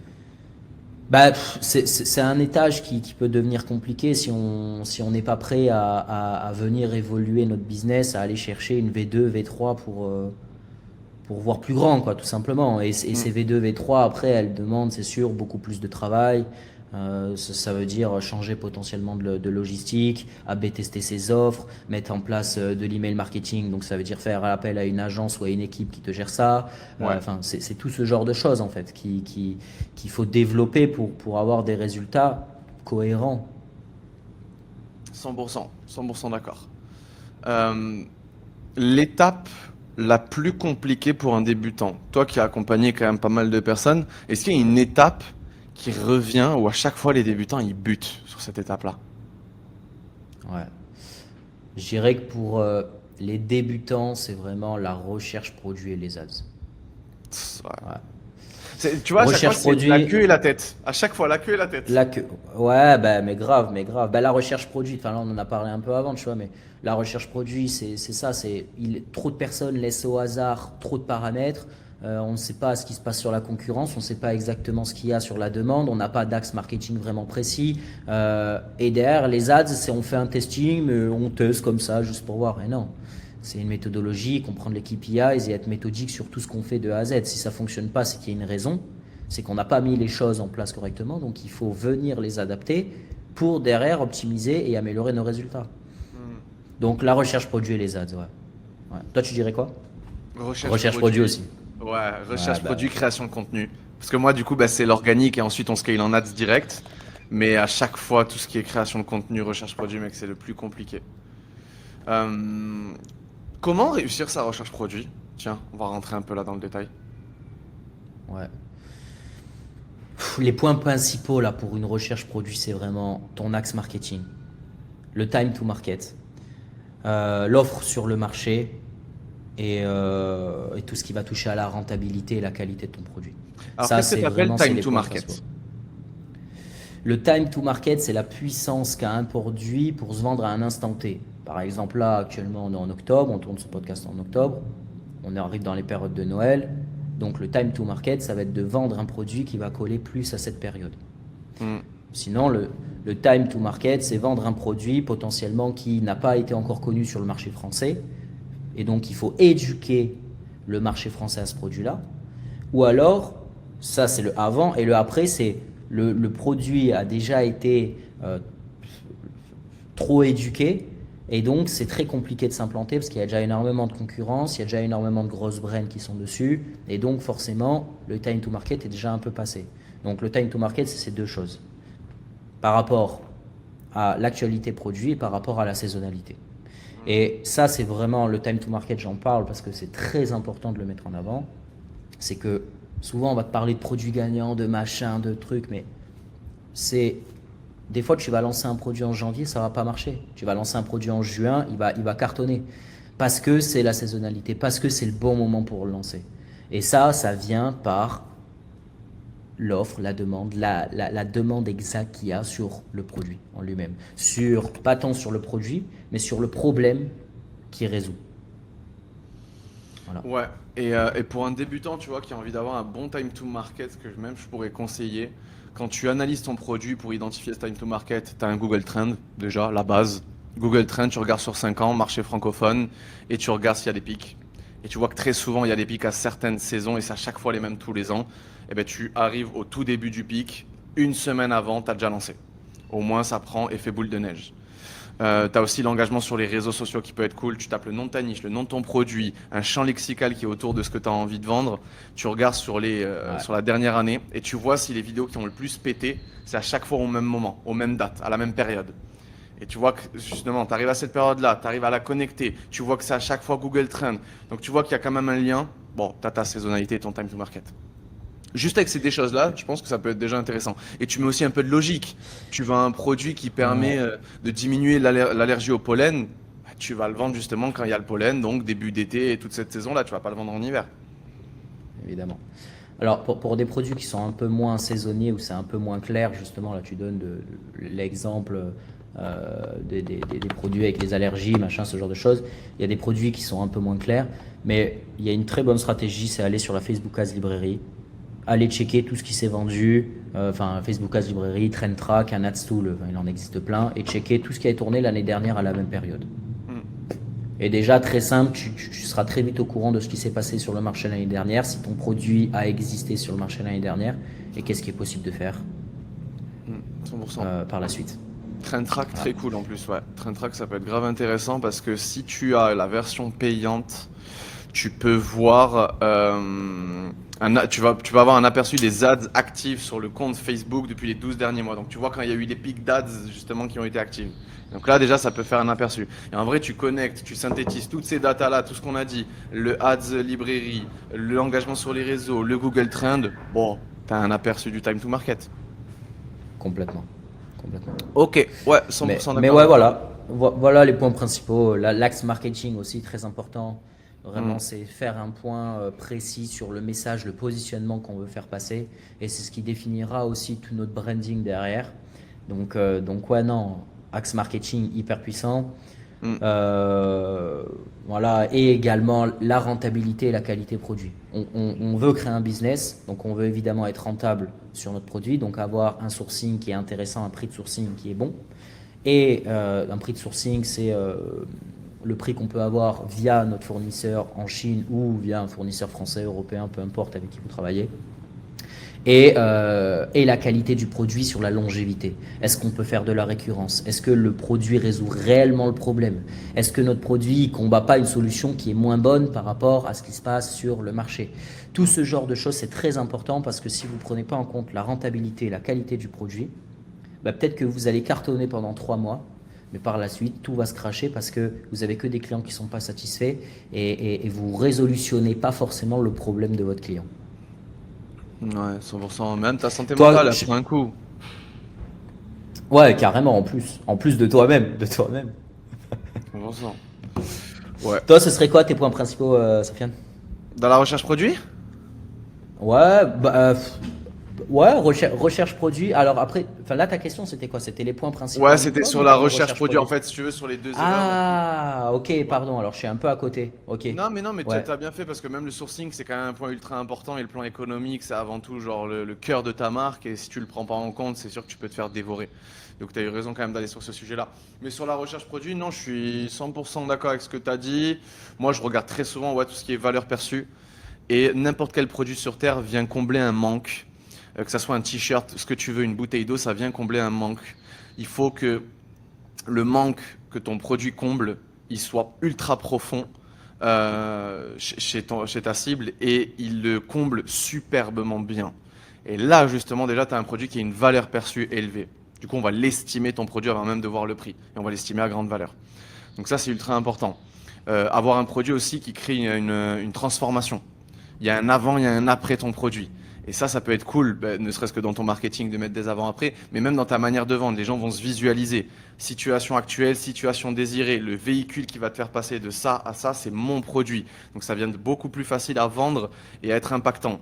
bah, c'est un étage qui peut devenir compliqué si on n'est pas prêt à venir évoluer notre business, à aller chercher une V2, V3 pour voir plus grand, quoi, tout simplement. Et Hmm. ces V2, V3, après, elles demandent, c'est sûr, beaucoup plus de travail. Ça veut dire changer potentiellement de logistique, AB tester ses offres, mettre en place de l'email marketing. Donc ça veut dire faire appel à une agence ou à une équipe qui te gère ça. Ouais. Enfin, c'est tout ce genre de choses en fait qu'il faut développer pour avoir des résultats cohérents. 100%. 100% d'accord. Euh, L'étape la plus compliquée pour un débutant, toi qui as accompagné quand même pas mal de personnes, est-ce qu'il y a une étape qui revient où à chaque fois les débutants ils butent sur cette étape-là? Ouais. Je dirais que pour les débutants, c'est vraiment la recherche produit et les ads. Ouais. Ouais. Tu vois, à chaque fois Recherche c'est la produit, queue et la tête. À chaque fois la queue et la tête. là que, ouais, bah, mais grave, mais grave. Bah, la recherche produit, enfin là on en a parlé un peu avant, tu vois, mais la recherche produit, c'est ça, trop de personnes laissent au hasard trop de paramètres. On ne sait pas ce qui se passe sur la concurrence, on ne sait pas exactement ce qu'il y a sur la demande, on n'a pas d'axe marketing vraiment précis. Et derrière, les ads, on fait un testing, mais on teste comme ça, juste pour voir. Et non, c'est une méthodologie, comprendre les KPIs et être méthodique sur tout ce qu'on fait de A à Z. Si ça ne fonctionne pas, c'est qu'il y a une raison, c'est qu'on n'a pas mis les choses en place correctement, donc il faut venir les adapter pour derrière optimiser et améliorer nos résultats. Donc la recherche produit et les ads, ouais. Ouais. Toi, tu dirais quoi? Recherche produit aussi. Ouais, recherche Ouais, bah, produit, création de contenu. Parce que moi, du coup, bah, c'est l'organique et ensuite on scale en ads direct. Mais à chaque fois, tout ce qui est création de contenu, recherche produit, mec, c'est le plus compliqué. Euh, Comment réussir sa recherche produit? Tiens, on va rentrer un peu là dans le détail. ouais. Les points principaux là pour une recherche produit, c'est vraiment ton axe marketing, le time to market, l'offre sur le marché et tout ce qui va toucher à la rentabilité et la qualité de ton produit. Alors, Ça, qu'est-ce que c'est tu appelles vraiment c'est time les to points market? principaux. Le time to market, c'est la puissance qu'a un produit pour se vendre à un instant T. Par exemple, là, actuellement, on est en octobre, on tourne ce podcast en octobre, on arrive dans les périodes de Noël. Donc, le time to market, ça va être de vendre un produit qui va coller plus à cette période. Hmm. Sinon, le time to market, c'est vendre un produit potentiellement qui n'a pas été encore connu sur le marché français. Et donc, il faut éduquer le marché français à ce produit-là. Ou alors, ça c'est le avant, et le après, c'est le produit a déjà été trop éduqué, et donc c'est très compliqué de s'implanter parce qu'il y a déjà énormément de concurrence, il y a déjà énormément de grosses brands qui sont dessus, et donc forcément, le time to market est déjà un peu passé. Donc le time to market, c'est ces deux choses. Par rapport à l'actualité produit et par rapport à la saisonnalité. Et ça, c'est vraiment le time to market, j'en parle parce que c'est très important de le mettre en avant. C'est que souvent, on va te parler de produits gagnants, de machins, de trucs, mais c'est... Des fois, tu vas lancer un produit en janvier, ça va pas marcher. Tu vas lancer un produit en juin, il va cartonner. Parce que c'est la saisonnalité, parce que c'est le bon moment pour le lancer. Et ça vient par l'offre, la demande, la demande exacte qu'il y a sur le produit en lui-même. Pas tant sur le produit, mais sur le problème qu'il résout. Voilà. Ouais, et pour un débutant, tu vois, qui a envie d'avoir un bon time to market, que même je pourrais conseiller, quand tu analyses ton produit pour identifier ce time to market, tu as un Google Trend, déjà, la base. Google Trend, tu regardes sur 5 ans, marché francophone, et tu regardes s'il y a des pics. Et tu vois que très souvent, il y a des pics à certaines saisons, et c'est à chaque fois les mêmes tous les ans. Et ben, tu arrives au tout début du pic, une semaine avant, tu as déjà lancé. Au moins, ça prend effet boule de neige. Tu as aussi l'engagement sur les réseaux sociaux qui peut être cool. Tu tapes le nom de ta niche, le nom de ton produit, un champ lexical qui est autour de ce que tu as envie de vendre. Tu regardes sur sur la dernière année et tu vois si les vidéos qui ont le plus pété, c'est à chaque fois au même moment, aux mêmes dates, à la même période. Et tu vois que justement, tu arrives à cette période-là, tu arrives à la connecter. Tu vois que c'est à chaque fois Google Trend. Donc tu vois qu'il y a quand même un lien. Bon, tu as ta saisonnalité et ton time to market. Juste avec ces deux choses-là, je pense que ça peut être déjà intéressant. Et tu mets aussi un peu de logique. Tu vends un produit qui permet Ouais, de diminuer l'allergie au pollen. Bah, tu vas le vendre justement quand il y a le pollen, donc début d'été et toute cette saison-là. Tu vas pas le vendre en hiver. évidemment. Alors, pour des produits qui sont un peu moins saisonniers ou c'est un peu moins clair, justement, là, tu donnes l'exemple des produits avec les allergies, machin, ce genre de choses. Il y a des produits qui sont un peu moins clairs, mais il y a une très bonne stratégie, c'est aller sur la Facebook Ads Librairie, aller checker tout ce qui s'est vendu, Facebook Ads Librairie, Trend Track, un Ads Tool, il en existe plein, et checker tout ce qui a tourné l'année dernière à la même période. Et déjà, très simple, tu seras très vite au courant de ce qui s'est passé sur le marché l'année dernière, si ton produit a existé sur le marché l'année dernière, et qu'est-ce qui est possible de faire 100%. par la suite. Trend Track, très cool en plus, ouais. Trend Track, ça peut être grave intéressant parce que si tu as la version payante, tu peux voir, tu vas avoir un aperçu des ads actives sur le compte Facebook depuis les 12 derniers mois. Donc tu vois quand il y a eu des pics d'ads justement qui ont été actives. Donc là déjà ça peut faire un aperçu. Et en vrai tu connectes, tu synthétises toutes ces datas là, tout ce qu'on a dit, le ads librairie, l'engagement sur les réseaux, le Google Trend, bon, tu as un aperçu du time to market. Complètement. Complètement. Ok, ouais, 100% d'accord. Mais ouais, voilà. Voilà les points principaux. L'axe marketing aussi, très important. Vraiment, c'est faire un point précis sur le message, le positionnement qu'on veut faire passer. Et c'est ce qui définira aussi tout notre branding derrière. Donc ouais, non, axe marketing hyper puissant. Voilà, et également la rentabilité et la qualité produit. On veut créer un business, donc on veut évidemment être rentable sur notre produit, donc avoir un sourcing qui est intéressant, un prix de sourcing qui est bon. Et un prix de sourcing, c'est le prix qu'on peut avoir via notre fournisseur en Chine ou via un fournisseur français, européen, peu importe avec qui vous travaillez. Et la qualité du produit sur la longévité. Est-ce qu'on peut faire de la récurrence? Est-ce que le produit résout réellement le problème? Est-ce que notre produit ne combat pas une solution qui est moins bonne par rapport à ce qui se passe sur le marché? Tout ce genre de choses, c'est très important parce que si vous ne prenez pas en compte la rentabilité et la qualité du produit, bah peut-être que vous allez cartonner pendant 3 mois, mais par la suite, tout va se cracher parce que vous n'avez que des clients qui ne sont pas satisfaits et vous ne résolutionnez pas forcément le problème de votre client. Ouais, 100%. Même ta santé Toi, mentale, elle prend un coup. ouais, carrément, en plus de toi-même, 100%. Ouais. Toi, ce serait quoi tes points principaux, Sofiane? Dans la recherche produit? Ouais, ouais, recherche produit. Alors après, enfin là, ta question, c'était quoi? C'était les points principaux Ouais, en c'était e-com sur ou la dans recherche recherche produit. En produit? fait, si tu veux, sur les deux erreurs. Ah, ok, Ouais. pardon. Alors, je suis un peu à côté. Ok, Non, mais tu ouais. as bien fait parce que même le sourcing, c'est quand même un point ultra important et le plan économique, c'est avant tout genre le cœur de ta marque et si tu le prends pas en compte, c'est sûr que tu peux te faire dévorer. Donc tu as eu raison quand même d'aller sur ce sujet-là. Mais sur la recherche produit, non, je suis 100% d'accord avec ce que tu as dit. Moi, je regarde très souvent ouais, tout ce qui est valeur perçue et n'importe quel produit sur Terre vient combler un manque. Que ça soit un t-shirt, ce que tu veux, une bouteille d'eau, ça vient combler un manque. Il faut que le manque que ton produit comble, il soit ultra profond chez ta cible et il le comble superbement bien. Et là, justement, déjà, tu as un produit qui a une valeur perçue élevée. Du coup, on va l'estimer, ton produit, avant même de voir le prix. Et on va l'estimer à grande valeur. Donc ça, c'est ultra important. Avoir un produit aussi qui crée une transformation. Il y a un avant, il y a un après ton produit. Et ça peut être cool, ne serait-ce que dans ton marketing de mettre des avant-après, mais même dans ta manière de vendre. Les gens vont se visualiser. Situation actuelle, situation désirée, le véhicule qui va te faire passer de ça à ça, c'est mon produit. Donc ça devient beaucoup plus facile à vendre et à être impactant.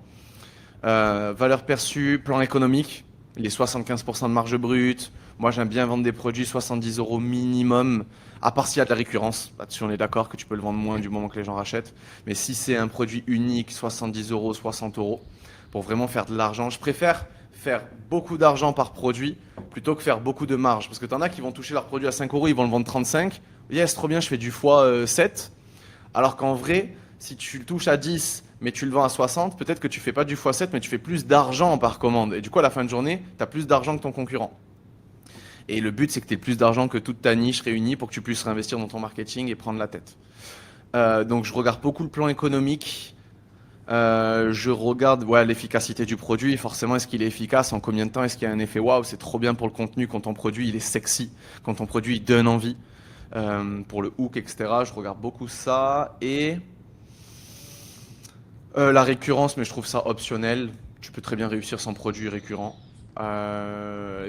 Valeur perçue, plan économique, les 75% de marge brute. Moi, j'aime bien vendre des produits 70 euros minimum, à part s'il y a de la récurrence. Là-dessus, on est d'accord que tu peux le vendre moins du moment que les gens rachètent. Mais si c'est un produit unique, 70 euros, 60 euros, pour vraiment faire de l'argent, je préfère faire beaucoup d'argent par produit plutôt que faire beaucoup de marge. Parce que tu en as qui vont toucher leur produit à 5 euros, ils vont le vendre 35. Yes, trop bien, je fais du x 7. Alors qu'en vrai, si tu le touches à 10, mais tu le vends à 60, peut-être que tu fais pas du x7, mais tu fais plus d'argent par commande. Et du coup, à la fin de journée, tu as plus d'argent que ton concurrent. Et le but, c'est que tu aies plus d'argent que toute ta niche réunie pour que tu puisses réinvestir dans ton marketing et prendre la tête. Donc, je regarde beaucoup le plan économique. Je regarde l'efficacité du produit. Forcément, est-ce qu'il est efficace? En combien de temps? Est-ce qu'il y a un effet waouh? C'est trop bien pour le contenu quand ton produit il est sexy, quand ton produit il donne envie. Pour le hook, etc. Je regarde beaucoup ça. Et la récurrence, mais je trouve ça optionnel. Tu peux très bien réussir sans produit récurrent.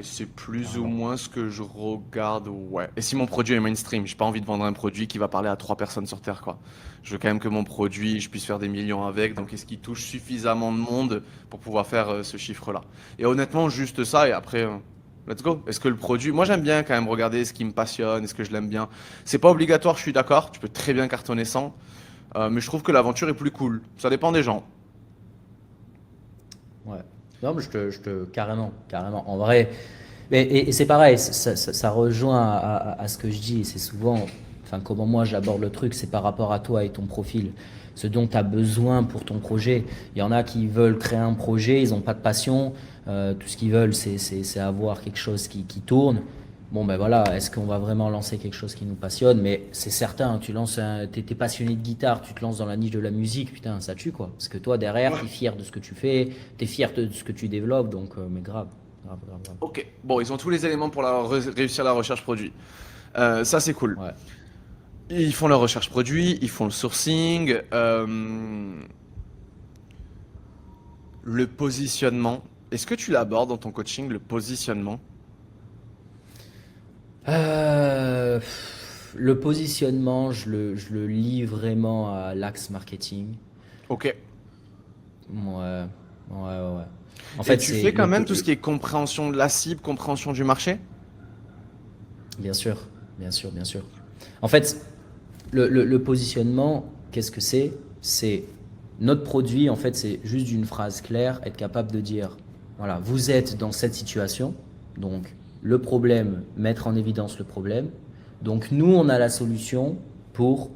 C'est plus ou Carrément. moins ce que je regarde, ouais. Et si mon produit est mainstream, j'ai pas envie de vendre un produit qui va parler à 3 personnes sur Terre, quoi. Je veux quand même que mon produit, je puisse faire des millions avec. Donc, est-ce qu'il touche suffisamment de monde pour pouvoir faire ce chiffre-là? Et honnêtement, juste ça. Et après, let's go. Est-ce que le produit, moi j'aime bien quand même regarder ce qui me passionne, est-ce que je l'aime bien. C'est pas obligatoire, je suis d'accord. Tu peux très bien cartonner sans. Mais je trouve que l'aventure est plus cool. Ça dépend des gens. Ouais. Non, mais carrément, carrément. En vrai, et c'est pareil, ça rejoint à ce que je dis. C'est souvent, enfin, comment moi j'aborde le truc, c'est par rapport à toi et ton profil. Ce dont tu as besoin pour ton projet. Il y en a qui veulent créer un projet, ils n'ont pas de passion. Tout ce qu'ils veulent, c'est avoir quelque chose qui tourne. Bon, ben voilà, est-ce qu'on va vraiment lancer quelque chose qui nous passionne? Mais c'est certain, t'es passionné de guitare, tu te lances dans la niche de la musique, putain, ça tue quoi. Parce que toi, derrière, t'es fier de ce que tu fais, t'es fier de ce que tu développes, donc, mais grave, grave, grave, grave. Ok. Bon, ils ont tous les éléments pour réussir la recherche produit. Ça, c'est cool. Ouais. Ils font leur recherche produit, ils font le sourcing, le positionnement. Est-ce que tu l'abordes dans ton coaching, le positionnement? Le positionnement, je le lis vraiment à l'axe marketing. Ok. Ouais, ouais, ouais, ouais. En Et fait, tu c'est fais quand même tout ce qui est compréhension de la cible, compréhension du marché? bien sûr, bien sûr, bien sûr. En fait, le positionnement, qu'est-ce que c'est? C'est notre produit, en fait, c'est juste d'une phrase claire, être capable de dire, voilà, vous êtes dans cette situation, donc le problème, mettre en évidence le problème. Donc nous, on a la solution pour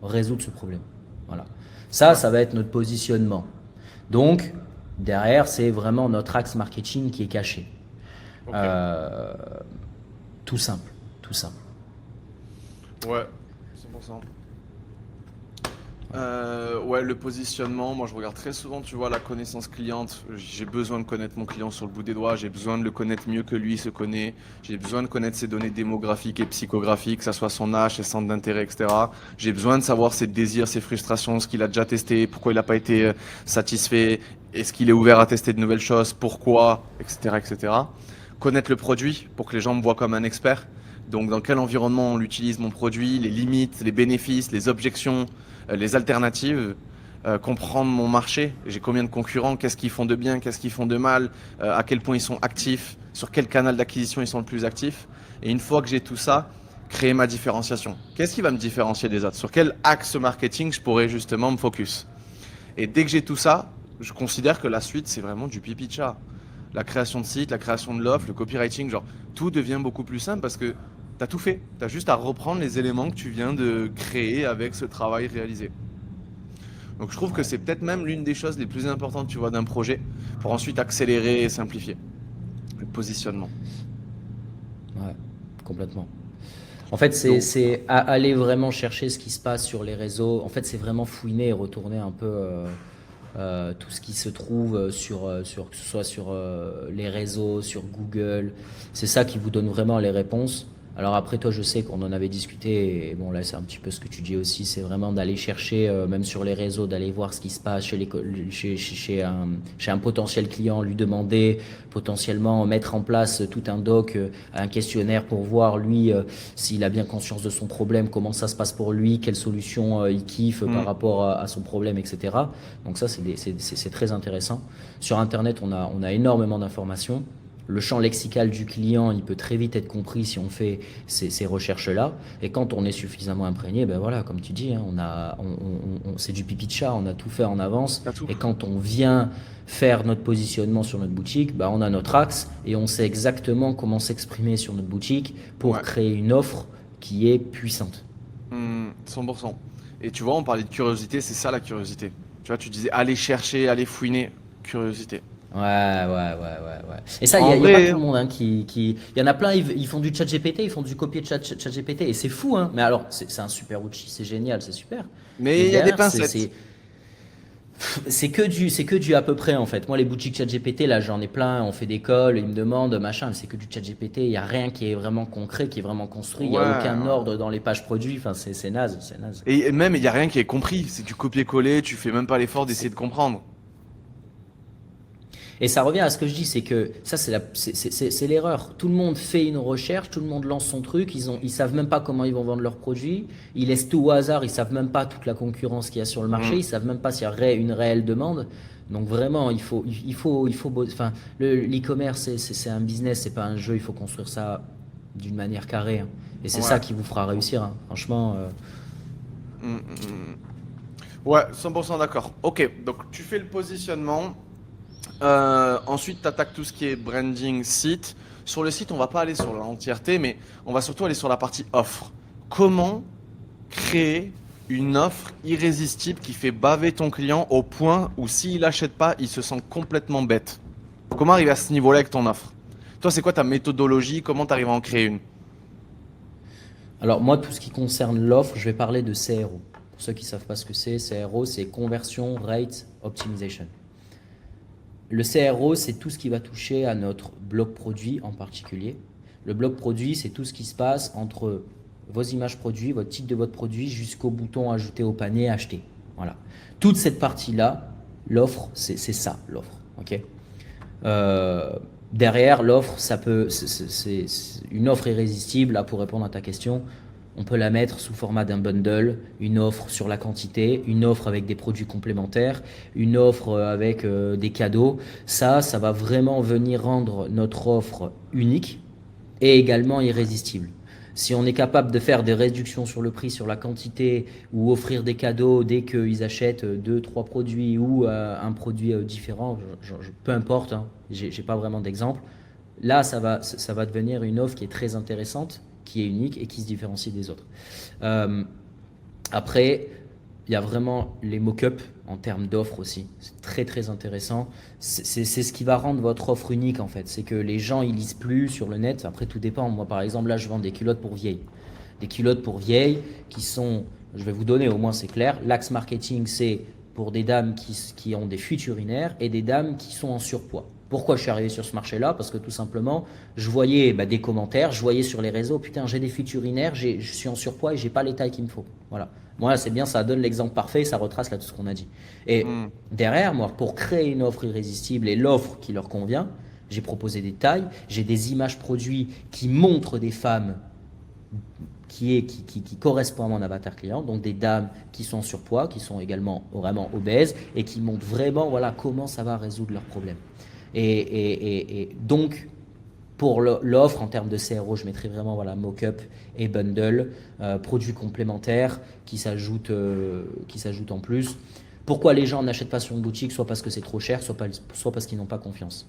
résoudre ce problème. Voilà. Ouais. Ça va être notre positionnement. Donc, derrière, c'est vraiment notre axe marketing qui est caché. Ok. Euh, tout simple, tout simple. Ouais. 100%. Ouais, le positionnement, moi je regarde très souvent, tu vois, la connaissance cliente. J'ai besoin de connaître mon client sur le bout des doigts, j'ai besoin de le connaître mieux que lui se connaît, j'ai besoin de connaître ses données démographiques et psychographiques, que ça soit son âge, ses centres d'intérêt, etc. J'ai besoin de savoir ses désirs, ses frustrations, ce qu'il a déjà testé, pourquoi il n'a pas été satisfait, est-ce qu'il est ouvert à tester de nouvelles choses, pourquoi, etc., etc. Connaître le produit pour que les gens me voient comme un expert. Donc dans quel environnement on utilise mon produit, les limites, les bénéfices, les objections, les alternatives, comprendre mon marché, j'ai combien de concurrents, qu'est-ce qu'ils font de bien, qu'est-ce qu'ils font de mal, à quel point ils sont actifs, sur quel canal d'acquisition ils sont le plus actifs. Et une fois que j'ai tout ça, créer ma différenciation. Qu'est-ce qui va me différencier des autres? Sur quel axe marketing je pourrais justement me focus? Et dès que j'ai tout ça, je considère que la suite, c'est vraiment du pipi de chat. La création de site, la création de l'offre, le copywriting, genre, tout devient beaucoup plus simple parce que tu as tout fait. Tu as juste à reprendre les éléments que tu viens de créer avec ce travail réalisé. Donc je trouve que c'est peut-être même l'une des choses les plus importantes, tu vois, d'un projet pour ensuite accélérer et simplifier le positionnement. Ouais, complètement. En fait, c'est aller vraiment chercher ce qui se passe sur les réseaux. En fait, c'est vraiment fouiner et retourner un peu tout ce qui se trouve que ce soit sur les réseaux, sur Google. C'est ça qui vous donne vraiment les réponses. Alors après, toi, je sais qu'on en avait discuté, et bon, là, c'est un petit peu ce que tu dis aussi, c'est vraiment d'aller chercher, même sur les réseaux, d'aller voir ce qui se passe chez un potentiel client, lui demander, potentiellement mettre en place tout un doc, un questionnaire pour voir, lui, s'il a bien conscience de son problème, comment ça se passe pour lui, quelle solution il kiffe par rapport à son problème, etc. Donc ça, c'est très intéressant. Sur Internet, on a énormément d'informations. Le champ lexical du client, il peut très vite être compris si on fait ces recherches-là. Et quand on est suffisamment imprégné, ben voilà, comme tu dis, hein, c'est du pipi de chat, on a tout fait en avance. Et quand on vient faire notre positionnement sur notre boutique, ben on a notre axe et on sait exactement comment s'exprimer sur notre boutique pour créer une offre qui est puissante. 100%. Et tu vois, on parlait de curiosité, c'est ça la curiosité. Tu vois, tu disais aller chercher, aller fouiner, curiosité. Ouais. Et ça, il y a pas tout le monde hein, il y en a plein, ils font du chat GPT, ils font du copier de chat GPT, et c'est fou, hein. Mais alors, c'est un super outil, c'est génial, c'est super. Mais il y a des pincettes. C'est que du à peu près en fait. Moi, les boutiques chat GPT, là, j'en ai plein, on fait des calls, ils me demandent, machin, mais c'est que du chat GPT, il n'y a rien qui est vraiment concret, qui est vraiment construit, il n'y a aucun ordre dans les pages produits, enfin, c'est naze, c'est naze. Et même, il n'y a rien qui est compris, c'est du copier-coller, tu fais même pas l'effort d'essayer de comprendre. Et ça revient à ce que je dis, c'est que ça, c'est l'erreur. Tout le monde fait une recherche, tout le monde lance son truc, ils savent même pas comment ils vont vendre leurs produits, ils laissent tout au hasard, ils savent même pas toute la concurrence qu'il y a sur le marché, ils savent même pas s'il y a une réelle demande. Donc vraiment, enfin, l'e-commerce, c'est un business, c'est pas un jeu, il faut construire ça d'une manière carrée, hein. Et c'est ça qui vous fera réussir, hein. Franchement. Ouais, 100% d'accord. Ok, donc tu fais le positionnement. Ensuite, tu attaques tout ce qui est branding site. Sur le site, on va pas aller sur l'entièreté, mais on va surtout aller sur la partie offre. Comment créer une offre irrésistible qui fait baver ton client au point où s'il n'achète pas, il se sent complètement bête? Comment arriver à ce niveau-là avec ton offre? Toi, c'est quoi ta méthodologie? Comment tu arrives à en créer une? Alors moi, tout ce qui concerne l'offre, je vais parler de CRO. Pour ceux qui ne savent pas ce que c'est, CRO, c'est Conversion Rate Optimization. Le CRO, c'est tout ce qui va toucher à notre bloc produit en particulier. Le bloc produit, c'est tout ce qui se passe entre vos images produits, votre titre de votre produit, jusqu'au bouton ajouter au panier, acheter. Voilà. Toute cette partie-là, l'offre, c'est ça, l'offre. Ok. Derrière, l'offre, c'est une offre irrésistible. Là, pour répondre à ta question, on peut la mettre sous format d'un bundle, une offre sur la quantité, une offre avec des produits complémentaires, une offre avec des cadeaux. Ça va vraiment venir rendre notre offre unique et également irrésistible. Si on est capable de faire des réductions sur le prix, sur la quantité, ou offrir des cadeaux dès qu'ils achètent 2-3 produits ou un produit différent, peu importe, hein, j'ai pas vraiment d'exemple. Là, ça va devenir une offre qui est très intéressante, qui est unique et qui se différencie des autres. Après, il y a vraiment les mock-ups en termes d'offres aussi. C'est très très intéressant. C'est ce qui va rendre votre offre unique en fait. C'est que les gens ils lisent plus sur le net. Après tout dépend. Moi par exemple là je vends des culottes pour vieilles. Des culottes pour vieilles qui sont, je vais vous donner au moins c'est clair. L'axe marketing c'est pour des dames qui ont des fuites urinaires et des dames qui sont en surpoids. Pourquoi je suis arrivé sur ce marché-là? Parce que tout simplement, je voyais des commentaires, je voyais sur les réseaux, putain, j'ai des fuites urinaires, je suis en surpoids et j'ai pas les tailles qu'il me faut. Voilà. Moi, c'est bien, ça donne l'exemple parfait, ça retrace là tout ce qu'on a dit. Et derrière, moi, pour créer une offre irrésistible et l'offre qui leur convient, j'ai proposé des tailles, j'ai des images produits qui montrent des femmes qui correspond à mon avatar client, donc des dames qui sont en surpoids, qui sont également vraiment obèses et qui montrent vraiment voilà, comment ça va résoudre leurs problèmes. Et donc, pour l'offre, en termes de CRO, je mettrai vraiment voilà, mock-up et bundle, produits complémentaires qui s'ajoutent en plus. Pourquoi les gens n'achètent pas sur une boutique? Soit parce que c'est trop cher, soit parce qu'ils n'ont pas confiance.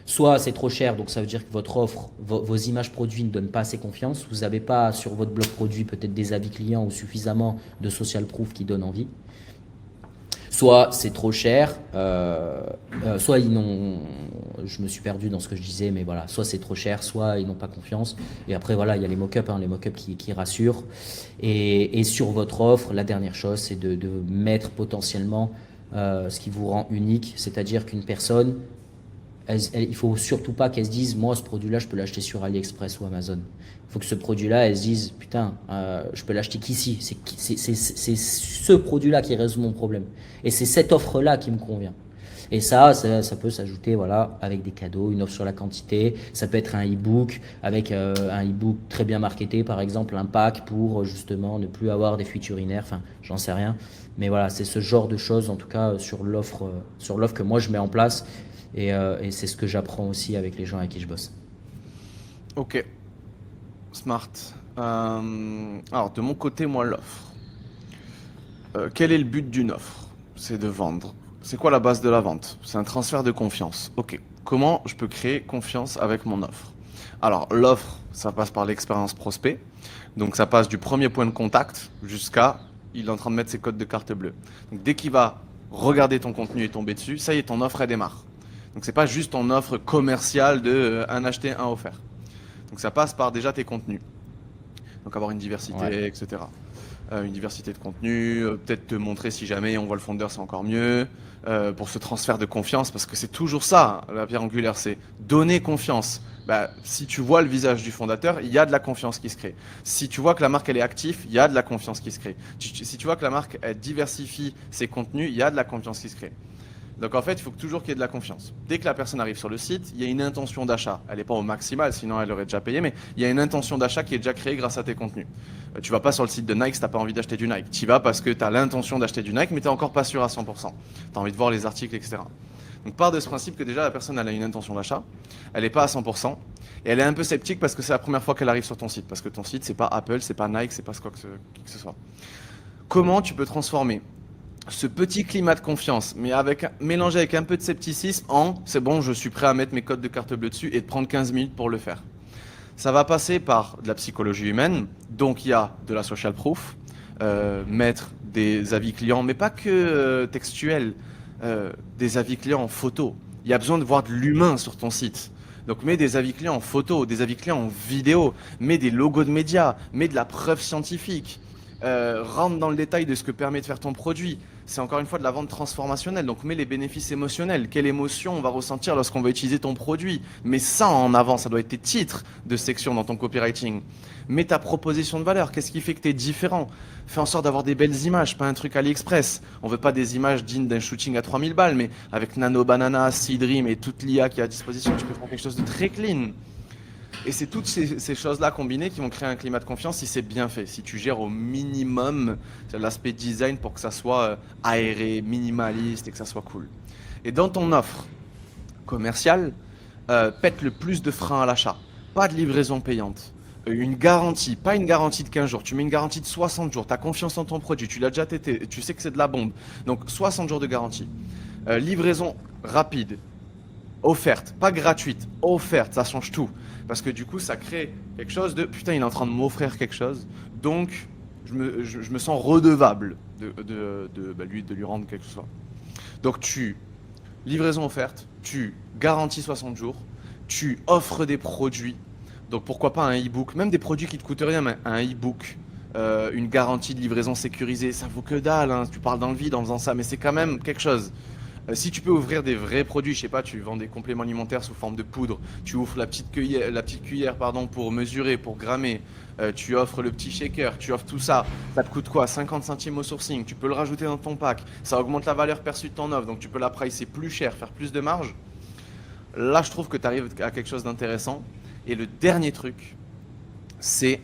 Soit c'est trop cher, donc ça veut dire que votre offre, vos images produits ne donnent pas assez confiance. Vous n'avez pas sur votre blog produit peut-être des avis clients ou suffisamment de social proof qui donnent envie. Soit c'est trop cher, soit ils n'ont, je me suis perdu dans ce que je disais, mais voilà, soit c'est trop cher, soit ils n'ont pas confiance. Et après voilà, il y a les mock-ups, les mock-ups qui rassurent. Et sur votre offre, la dernière chose, c'est de mettre potentiellement ce qui vous rend unique, c'est-à-dire qu'une personne, il faut surtout pas qu'elle se dise, moi ce produit-là, je peux l'acheter sur AliExpress ou Amazon. Il faut que ce produit-là, elle se dise, putain, je peux l'acheter qu'ici. C'est ce produit-là qui résout mon problème. Et c'est cette offre-là qui me convient. Et ça peut s'ajouter voilà, avec des cadeaux, une offre sur la quantité. Ça peut être un e-book avec un e-book très bien marketé, par exemple un pack pour justement ne plus avoir des fuites urinaires. Enfin, j'en sais rien. Mais voilà, c'est ce genre de choses, en tout cas, sur l'offre que moi je mets en place. Et c'est ce que j'apprends aussi avec les gens avec qui je bosse. Ok, smart. Alors, de mon côté, moi, l'offre. Quel est le but d'une offre? C'est de vendre. C'est quoi la base de la vente? C'est un transfert de confiance. Ok, comment je peux créer confiance avec mon offre? Alors, l'offre, ça passe par l'expérience prospect. Donc, ça passe du premier point de contact jusqu'à il est en train de mettre ses codes de carte bleue. Donc, dès qu'il va regarder ton contenu et tomber dessus, ça y est, ton offre, elle démarre. Donc, c'est pas juste ton offre commerciale de un acheté, un offert. Donc, ça passe par déjà tes contenus. Donc, avoir une diversité, etc. Une diversité de contenus, peut-être te montrer si jamais on voit le fondeur, c'est encore mieux. Pour ce transfert de confiance, parce que c'est toujours ça, la pierre angulaire, c'est donner confiance. Bah, si tu vois le visage du fondateur, il y a de la confiance qui se crée. Si tu vois que la marque elle est active, il y a de la confiance qui se crée. Si tu vois que la marque elle diversifie ses contenus, il y a de la confiance qui se crée. Donc en fait, il faut toujours qu'il y ait de la confiance. Dès que la personne arrive sur le site, il y a une intention d'achat. Elle n'est pas au maximal, sinon elle aurait déjà payé, mais il y a une intention d'achat qui est déjà créée grâce à tes contenus. Tu vas pas sur le site de Nike si tu n'as pas envie d'acheter du Nike. Tu y vas parce que tu as l'intention d'acheter du Nike, mais tu n'es encore pas sûr à 100%. Tu as envie de voir les articles, etc. Donc part de ce principe que déjà la personne elle a une intention d'achat, elle n'est pas à 100%, et elle est un peu sceptique parce que c'est la première fois qu'elle arrive sur ton site. Parce que ton site, c'est pas Apple, c'est pas Nike, c'est pas quoi que ce soit. Comment tu peux transformer ce petit climat de confiance, mais mélangé avec un peu de scepticisme c'est bon, je suis prêt à mettre mes codes de carte bleue dessus et de prendre 15 minutes pour le faire. Ça va passer par de la psychologie humaine, donc il y a de la social proof, mettre des avis clients, mais pas que textuels, des avis clients en photo. Il y a besoin de voir de l'humain sur ton site. Donc mets des avis clients en photo, des avis clients en vidéo, mets des logos de médias, mets de la preuve scientifique. Rentre dans le détail de ce que permet de faire ton produit. C'est encore une fois de la vente transformationnelle, donc mets les bénéfices émotionnels. Quelle émotion on va ressentir lorsqu'on va utiliser ton produit? Mets ça en avant, ça doit être tes titres de section dans ton copywriting. Mets ta proposition de valeur, qu'est-ce qui fait que tu es différent? Fais en sorte d'avoir des belles images, pas un truc AliExpress. On veut pas des images dignes d'un shooting à 3000 balles, mais avec Nano Banana, Seedream et toute l'IA qui est à disposition, tu peux faire quelque chose de très clean. Et c'est toutes ces choses-là combinées qui vont créer un climat de confiance si c'est bien fait. Si tu gères au minimum l'aspect design pour que ça soit aéré, minimaliste et que ça soit cool. Et dans ton offre commerciale, pète le plus de freins à l'achat. Pas de livraison payante. Une garantie, pas une garantie de 15 jours. Tu mets une garantie de 60 jours. Tu as confiance en ton produit. Tu l'as déjà testé. Tu sais que c'est de la bombe. Donc 60 jours de garantie. Livraison rapide. Offerte, pas gratuite, offerte, ça change tout. Parce que du coup, ça crée quelque chose de putain, il est en train de m'offrir quelque chose, donc je me sens redevable de lui rendre quelque chose. Donc livraison offerte, tu garantis 60 jours, tu offres des produits, donc pourquoi pas un e-book, même des produits qui te coûtent rien, mais un e-book, une garantie de livraison sécurisée, ça vaut que dalle, hein, tu parles dans le vide en faisant ça, mais c'est quand même quelque chose. Si tu peux ouvrir des vrais produits, je sais pas, tu vends des compléments alimentaires sous forme de poudre, tu ouvres la petite cuillère pour mesurer, pour grammer, tu offres le petit shaker, tu offres tout ça, ça te coûte quoi? 50 centimes au sourcing, tu peux le rajouter dans ton pack, ça augmente la valeur perçue de ton offre, donc tu peux la pricer plus cher, faire plus de marge. Là, je trouve que tu arrives à quelque chose d'intéressant. Et le dernier truc, c'est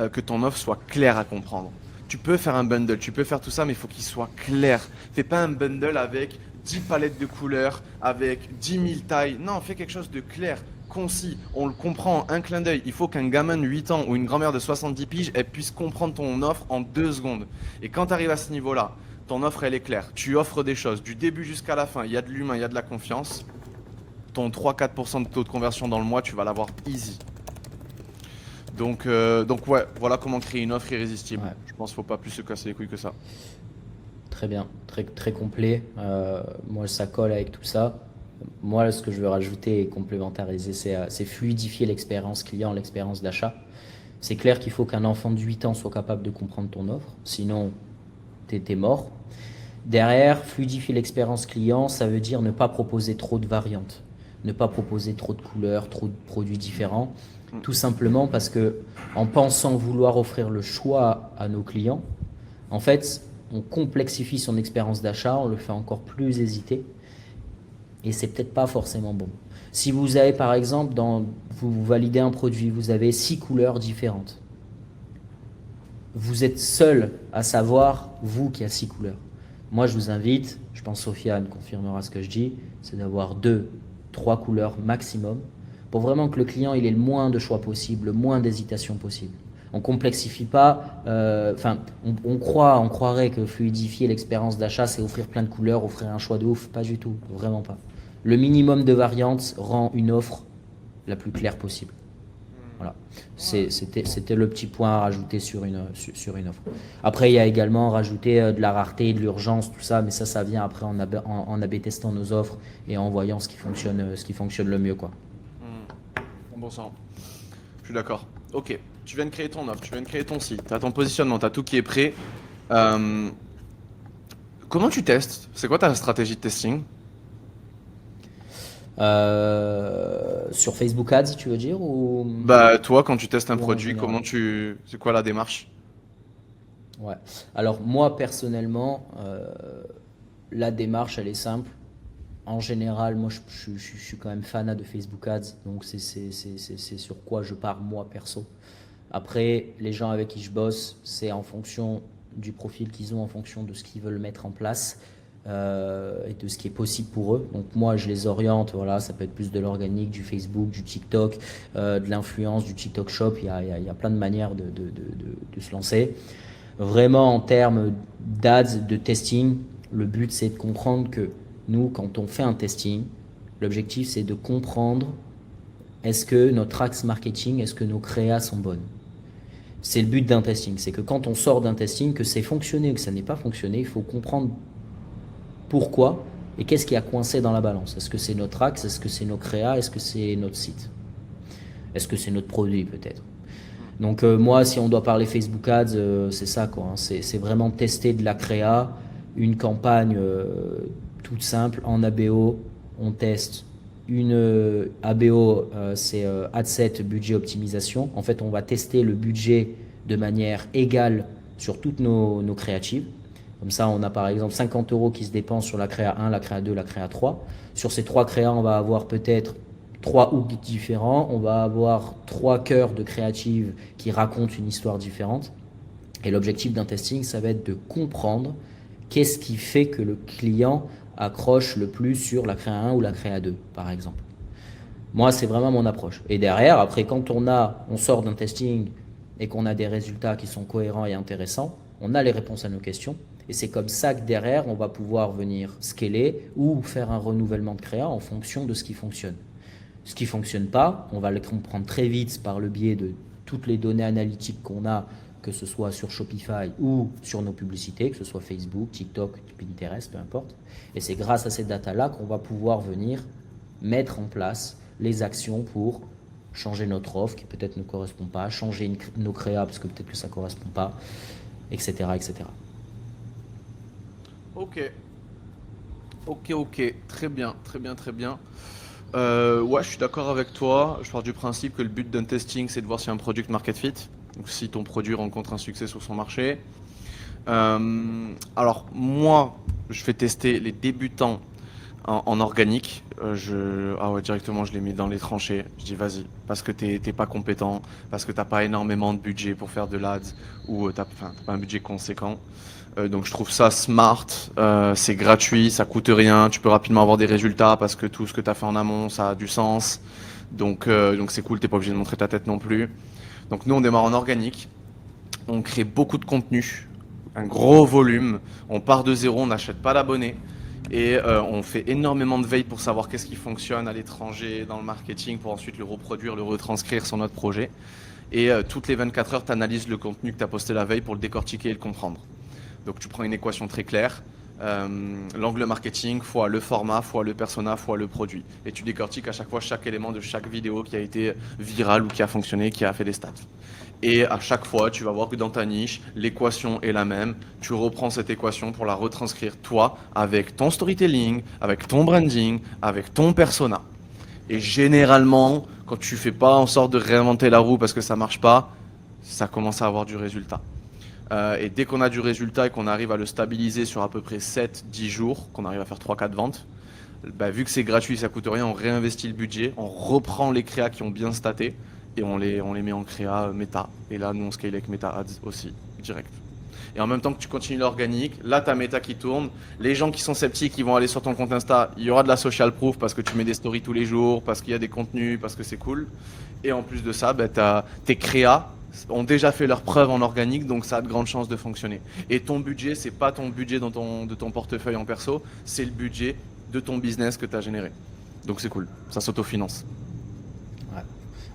que ton offre soit claire à comprendre. Tu peux faire un bundle, tu peux faire tout ça, mais il faut qu'il soit clair. Fais pas un bundle avec 10 palettes de couleurs, avec 10 000 tailles. Non, fais quelque chose de clair, concis. On le comprend en un clin d'œil. Il faut qu'un gamin de 8 ans ou une grand-mère de 70 piges, elle puisse comprendre ton offre en 2 secondes. Et quand tu arrives à ce niveau-là, ton offre, elle est claire. Tu offres des choses du début jusqu'à la fin. Il y a de l'humain, il y a de la confiance. Ton 3-4% de taux de conversion dans le mois, tu vas l'avoir easy. Donc ouais, voilà comment créer une offre irrésistible. Ouais. Je pense qu'il ne faut pas plus se casser les couilles que ça. Très bien, très, très complet. Moi, ça colle avec tout ça. Moi, ce que je veux rajouter et complémentariser, c'est fluidifier l'expérience client, l'expérience d'achat. C'est clair qu'il faut qu'un enfant de 8 ans soit capable de comprendre ton offre, sinon t'es mort. Derrière, fluidifier l'expérience client, ça veut dire ne pas proposer trop de variantes, ne pas proposer trop de couleurs, trop de produits différents. Tout simplement parce que en pensant vouloir offrir le choix à nos clients, en fait, on complexifie son expérience d'achat, on le fait encore plus hésiter et c'est peut-être pas forcément bon. Si vous avez par exemple, vous validez un produit, vous avez 6 couleurs différentes. Vous êtes seul à savoir, vous qui a 6 couleurs. Moi, je vous invite, je pense Sofiane confirmera ce que je dis, c'est d'avoir 2-3 couleurs maximum pour vraiment que le client il ait le moins de choix possible, le moins d'hésitation possible. On complexifie pas, on croirait que fluidifier l'expérience d'achat, c'est offrir plein de couleurs, offrir un choix de ouf. Pas du tout, vraiment pas. Le minimum de variantes rend une offre la plus claire possible. Voilà. C'était le petit point à rajouter sur une offre. Après, il y a également rajouter de la rareté, de l'urgence, tout ça, mais ça vient après en A/B testant nos offres et en voyant ce qui fonctionne le mieux, quoi. Bon sang. Je suis d'accord. Ok, tu viens de créer ton offre, tu viens de créer ton site, tu as ton positionnement, tu as tout qui est prêt. Comment tu testes? C'est quoi ta stratégie de testing? Sur Facebook Ads, tu veux dire ou... Bah toi, quand tu testes un Ou en produit, général. c'est quoi la démarche? Ouais. Alors moi personnellement, la démarche elle est simple. En général, moi je suis quand même fanat de Facebook Ads, donc c'est sur quoi je pars moi perso. Après, les gens avec qui je bosse, c'est en fonction du profil qu'ils ont, en fonction de ce qu'ils veulent mettre en place et de ce qui est possible pour eux. Donc moi, je les oriente, voilà, ça peut être plus de l'organique, du Facebook, du TikTok, de l'influence, du TikTok Shop. Il y a plein de manières de se lancer. Vraiment, en termes d'ads, de testing, le but, c'est de comprendre que nous, quand on fait un testing, l'objectif, c'est de comprendre est-ce que notre axe marketing, est-ce que nos créas sont bonnes. C'est le but d'un testing. C'est que quand on sort d'un testing, que c'est fonctionné ou que ça n'est pas fonctionné, il faut comprendre pourquoi et qu'est-ce qui a coincé dans la balance. Est-ce que c'est notre axe? Est-ce que c'est nos créas? Est-ce que c'est notre site? Est-ce que c'est notre produit peut-être? Donc moi, si on doit parler Facebook Ads, c'est ça quoi. Hein. C'est vraiment tester de la créa, une campagne toute simple en ABO. On teste une ABO, c'est Ad Set Budget Optimisation. En fait, on va tester le budget de manière égale sur toutes nos créatives. Comme ça, on a par exemple 50 € qui se dépensent sur la créa 1, la créa 2, la créa 3. Sur ces 3 créas, on va avoir peut-être 3 hooks différents. On va avoir 3 cœurs de créatives qui racontent une histoire différente. Et l'objectif d'un testing, ça va être de comprendre qu'est-ce qui fait que le client accroche le plus sur la créa 1 ou la créa 2, par exemple. Moi, c'est vraiment mon approche. Et derrière, après, quand on sort d'un testing et qu'on a des résultats qui sont cohérents et intéressants, on a les réponses à nos questions. Et c'est comme ça que derrière, on va pouvoir venir scaler ou faire un renouvellement de créa en fonction de ce qui fonctionne. Ce qui ne fonctionne pas, on va le comprendre très vite par le biais de toutes les données analytiques qu'on a, que ce soit sur Shopify ou sur nos publicités, que ce soit Facebook, TikTok, Pinterest, peu importe. Et c'est grâce à ces datas-là qu'on va pouvoir venir mettre en place les actions pour changer notre offre qui peut-être ne correspond pas, changer nos créas parce que peut-être que ça ne correspond pas, etc., etc. Ok. Ok. Très bien, très bien, très bien. Ouais, je suis d'accord avec toi. Je pars du principe que le but d'un testing, c'est de voir si un product market fit. Donc si ton produit rencontre un succès sur son marché. Alors moi, je fais tester les débutants en organique, ah ouais, directement, je les mets dans les tranchées. Je dis vas-y, parce que t'es pas compétent, parce que t'as pas énormément de budget pour faire de l'ads, ou t'as pas un budget conséquent. Donc je trouve ça smart, c'est gratuit, ça coûte rien, tu peux rapidement avoir des résultats parce que tout ce que tu as fait en amont, ça a du sens. Donc c'est cool, t'es pas obligé de montrer ta tête non plus. Donc nous on démarre en organique, on crée beaucoup de contenu, un gros volume, on part de zéro, on n'achète pas d'abonnés et on fait énormément de veille pour savoir qu'est-ce qui fonctionne à l'étranger, dans le marketing, pour ensuite le reproduire, le retranscrire sur notre projet. Et toutes les 24 heures, tu analyses le contenu que tu as posté la veille pour le décortiquer et le comprendre. Donc tu prends une équation très claire, l'angle marketing fois le format, fois le persona, fois le produit. Et tu décortiques à chaque fois chaque élément de chaque vidéo qui a été virale ou qui a fonctionné, qui a fait des stats. Et à chaque fois, tu vas voir que dans ta niche, l'équation est la même. Tu reprends cette équation pour la retranscrire toi avec ton storytelling, avec ton branding, avec ton persona. Et généralement, quand tu fais pas en sorte de réinventer la roue parce que ça marche pas, ça commence à avoir du résultat. Et dès qu'on a du résultat et qu'on arrive à le stabiliser sur à peu près 7-10 jours, qu'on arrive à faire 3-4 ventes, bah, vu que c'est gratuit, ça coûte rien, on réinvestit le budget, on reprend les créas qui ont bien staté et on les met en créa méta. Et là, nous, on scale avec Meta Ads aussi, direct. Et en même temps que tu continues l'organique, là, tu as Meta qui tourne. Les gens qui sont sceptiques, ils vont aller sur ton compte Insta. Il y aura de la social proof parce que tu mets des stories tous les jours, parce qu'il y a des contenus, parce que c'est cool. Et en plus de ça, bah, tes créas ont déjà fait leur preuve en organique, donc ça a de grandes chances de fonctionner. Et ton budget, c'est pas ton budget de ton portefeuille en perso, c'est le budget de ton business que tu as généré. Donc c'est cool, ça s'autofinance. Ouais.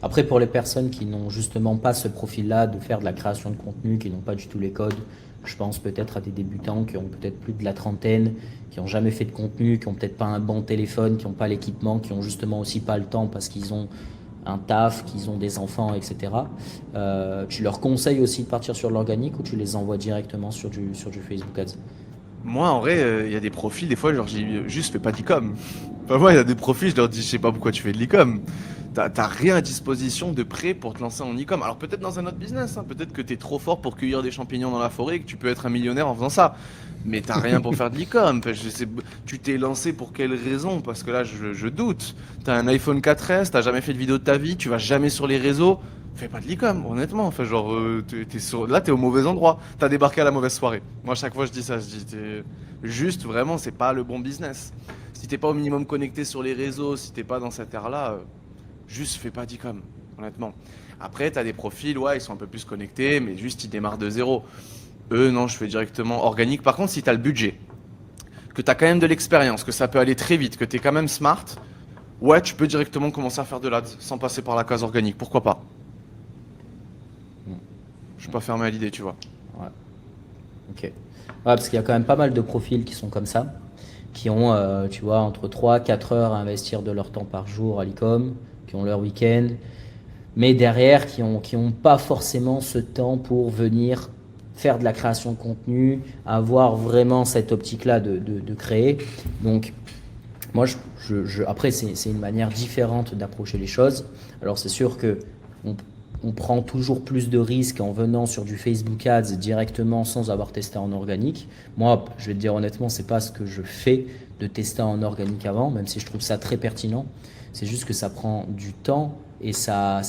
Après, pour les personnes qui n'ont justement pas ce profil-là de faire de la création de contenu, qui n'ont pas du tout les codes, je pense peut-être à des débutants qui ont peut-être plus de la trentaine, qui n'ont jamais fait de contenu, qui n'ont peut-être pas un bon téléphone, qui n'ont pas l'équipement, qui n'ont justement aussi pas le temps parce qu'ils ont un taf, qu'ils ont des enfants, etc. Tu leur conseilles aussi de partir sur l'organique ou tu les envoies directement sur du Facebook Ads? Moi, en vrai, il y a des profils, des fois, genre, j'ai juste fais pas d'e-com. Enfin, moi, il y a des profils, je leur dis, je sais pas pourquoi tu fais de l'e-com. T'as rien à disposition de prêt pour te lancer en e-com. Alors peut-être dans un autre business, hein. Peut-être que t'es trop fort pour cueillir des champignons dans la forêt et que tu peux être un millionnaire en faisant ça. Mais t'as rien pour faire de l'e-com. Enfin, tu t'es lancé pour quelle raison? Parce que là, je doute. T'as un iPhone 4S, t'as jamais fait de vidéo de ta vie, tu vas jamais sur les réseaux. Fais pas de l'e-com, honnêtement. Enfin, genre, là, t'es au mauvais endroit. T'as débarqué à la mauvaise soirée. Moi, à chaque fois, je dis ça. Je dis, juste, vraiment, c'est pas le bon business. Si t'es pas au minimum connecté sur les réseaux, si t'es pas dans cette ère-là, juste fais pas d'e-com, honnêtement. Après, t'as des profils, ouais, ils sont un peu plus connectés, mais juste, ils démarrent de zéro. Eux, non, je fais directement organique. Par contre, si t'as le budget, que t'as quand même de l'expérience, que ça peut aller très vite, que t'es quand même smart, ouais, tu peux directement commencer à faire de l'ads sans passer par la case organique. Pourquoi pas? Je suis pas fermé à l'idée, tu vois. Ouais. Ok. Ouais, parce qu'il y a quand même pas mal de profils qui sont comme ça, qui ont, tu vois, entre 3-4 heures à investir de leur temps par jour à l'e-com, qui ont leur week-end, mais derrière, qui ont pas forcément ce temps pour venir faire de la création de contenu, avoir vraiment cette optique-là de créer. Donc, moi, après, c'est une manière différente d'approcher les choses. Alors, c'est sûr que on prend toujours plus de risques en venant sur du Facebook Ads directement sans avoir testé en organique. Moi, je vais te dire honnêtement, c'est pas ce que je fais de tester en organique avant, même si je trouve ça très pertinent. C'est juste que ça prend du temps et ça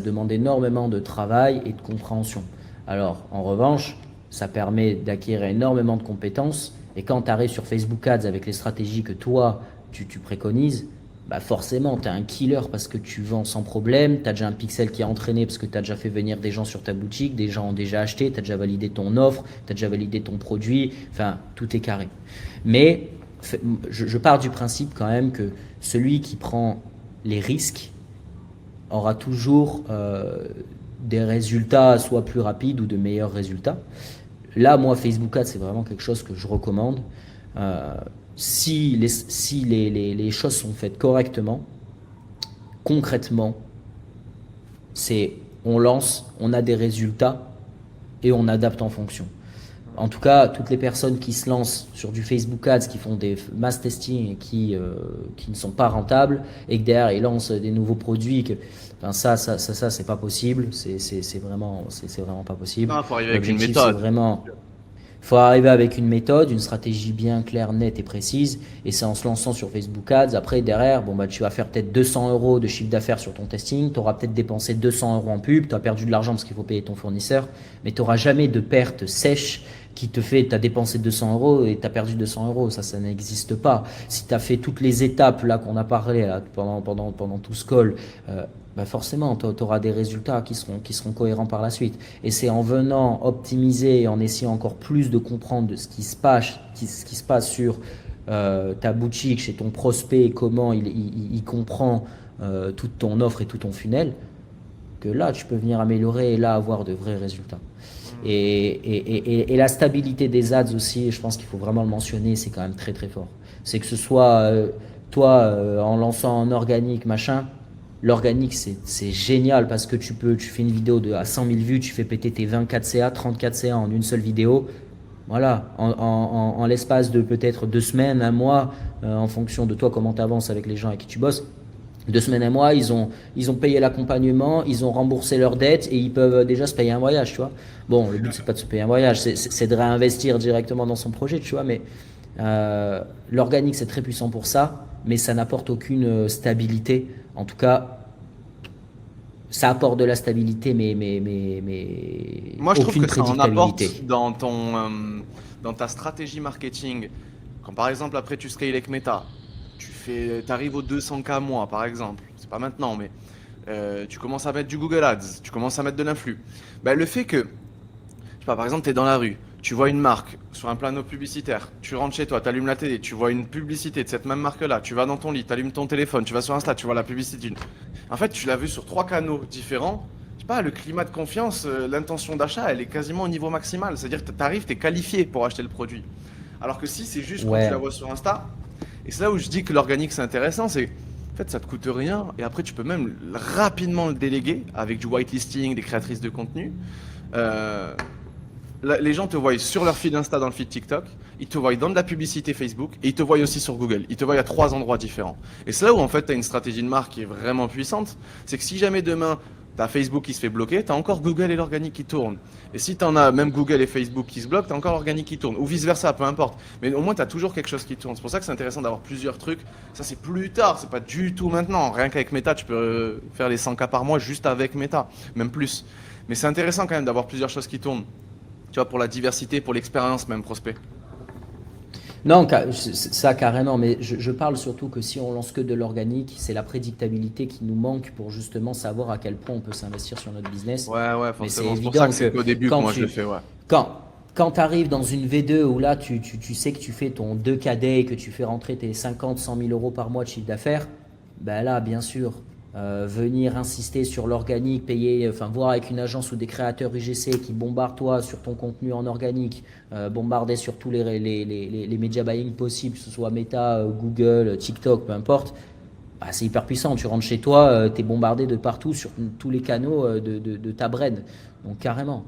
demande énormément de travail et de compréhension. Alors, en revanche, ça permet d'acquérir énormément de compétences. Et quand tu arrives sur Facebook Ads avec les stratégies que toi, tu préconises, bah forcément, tu es un killer parce que tu vends sans problème, tu as déjà un pixel qui est entraîné parce que tu as déjà fait venir des gens sur ta boutique, des gens ont déjà acheté, tu as déjà validé ton offre, tu as déjà validé ton produit, enfin, tout est carré. Mais je pars du principe quand même que celui qui prend les risques aura toujours des résultats soit plus rapides ou de meilleurs résultats. Là, moi, Facebook Ads, c'est vraiment quelque chose que je recommande. Si les choses sont faites correctement, concrètement, c'est on lance, on a des résultats et on adapte en fonction. En tout cas, toutes les personnes qui se lancent sur du Facebook Ads, qui font des mass testing et qui ne sont pas rentables et que derrière ils lancent des nouveaux produits, enfin ça c'est pas possible, c'est vraiment pas possible. Non, faut arriver avec une méthode. Il faut arriver avec une méthode, une stratégie bien claire, nette et précise. Et c'est en se lançant sur Facebook Ads. Après, derrière, bon, bah, tu vas faire peut-être 200 euros de chiffre d'affaires sur ton testing. Tu auras peut-être dépensé 200 euros en pub. Tu as perdu de l'argent parce qu'il faut payer ton fournisseur. Mais tu n'auras jamais de perte sèche qui te fait, tu as dépensé 200 euros et tu as perdu 200 euros. Ça n'existe pas. Si tu as fait toutes les étapes là qu'on a parlé là, pendant tout ce call, bah forcément, tu auras des résultats qui seront cohérents par la suite. Et c'est en venant optimiser et en essayant encore plus de comprendre de ce qui se passe sur ta boutique, chez ton prospect, comment il comprend toute ton offre et tout ton funnel, que là, tu peux venir améliorer et là, avoir de vrais résultats. Et la stabilité des ads aussi, je pense qu'il faut vraiment le mentionner, c'est quand même très très fort. C'est que ce soit toi en lançant en organique, machin, l'organique c'est génial parce que tu fais une vidéo à 100 000 vues, tu fais péter tes 24 CA, 34 CA en une seule vidéo. Voilà, en l'espace de peut-être 2 semaines, un mois, en fonction de toi comment tu avances avec les gens avec qui tu bosses. 2 semaines, un mois, ils ont payé l'accompagnement, ils ont remboursé leurs dettes et ils peuvent déjà se payer un voyage, tu vois. Bon, le but c'est pas de se payer un voyage, c'est de réinvestir directement dans son projet, tu vois, mais l'organique c'est très puissant pour ça, mais ça n'apporte aucune stabilité. En tout cas, ça apporte de la stabilité, mais Moi, je trouve aucune que ça en prédictabilité. apporte dans ta stratégie marketing. Quand par exemple, après tu scales avec Meta, t'arrives aux 200K mois, par exemple. C'est pas maintenant, mais tu commences à mettre du Google Ads, tu commences à mettre de l'influx. Ben, le fait que, je sais pas, par exemple, tu es dans la rue, tu vois une marque sur un panneau publicitaire, tu rentres chez toi, tu allumes la télé, tu vois une publicité de cette même marque-là, tu vas dans ton lit, tu allumes ton téléphone, tu vas sur Insta, tu vois la publicité d'une. En fait, tu l'as vu sur 3 canaux différents. Je sais pas, le climat de confiance, l'intention d'achat, elle est quasiment au niveau maximal. C'est-à-dire que tu arrives, tu es qualifié pour acheter le produit. Alors que si c'est juste quand tu Ouais. la vois sur Insta, et c'est là où je dis que l'organique c'est intéressant, c'est en fait ça te coûte rien et après tu peux même rapidement le déléguer avec du whitelisting, des créatrices de contenu. Euh, les gens te voient sur leur feed Insta, dans le feed TikTok, ils te voient dans de la publicité Facebook et ils te voient aussi sur Google. Ils te voient à 3 endroits différents. Et c'est là où en fait tu as une stratégie de marque qui est vraiment puissante. C'est que si jamais demain tu as Facebook qui se fait bloquer, tu as encore Google et l'organique qui tournent. Et si tu en as même Google et Facebook qui se bloquent, tu as encore l'organique qui tourne. Ou vice versa, peu importe. Mais au moins tu as toujours quelque chose qui tourne. C'est pour ça que c'est intéressant d'avoir plusieurs trucs. Ça c'est plus tard, c'est pas du tout maintenant. Rien qu'avec Meta, tu peux faire les 100K par mois juste avec Meta, même plus. Mais c'est intéressant quand même d'avoir plusieurs choses qui tournent. Tu vois, pour la diversité, pour l'expérience même prospect. Non, ça carrément, mais je parle surtout que si on lance que de l'organique, c'est la prédictabilité qui nous manque pour justement savoir à quel point on peut s'investir sur notre business. Ouais, Mais c'est forcément. C'est pour ça évident que c'est que qu'au début que quand moi je le tu fais, ouais. quand quand tu arrives dans une V2 où là tu sais que tu fais ton 2KD et que tu fais rentrer tes 50, 100 000 euros par mois de chiffre d'affaires, ben là bien sûr venir insister sur l'organique, payer, enfin voir avec une agence ou des créateurs UGC qui bombardent toi sur ton contenu en organique, bombarder sur tous les media buying possibles, que ce soit Meta, Google, TikTok, peu importe. Bah, c'est hyper puissant. Tu rentres chez toi, tu es bombardé de partout sur tous les canaux de ta brand. Donc carrément.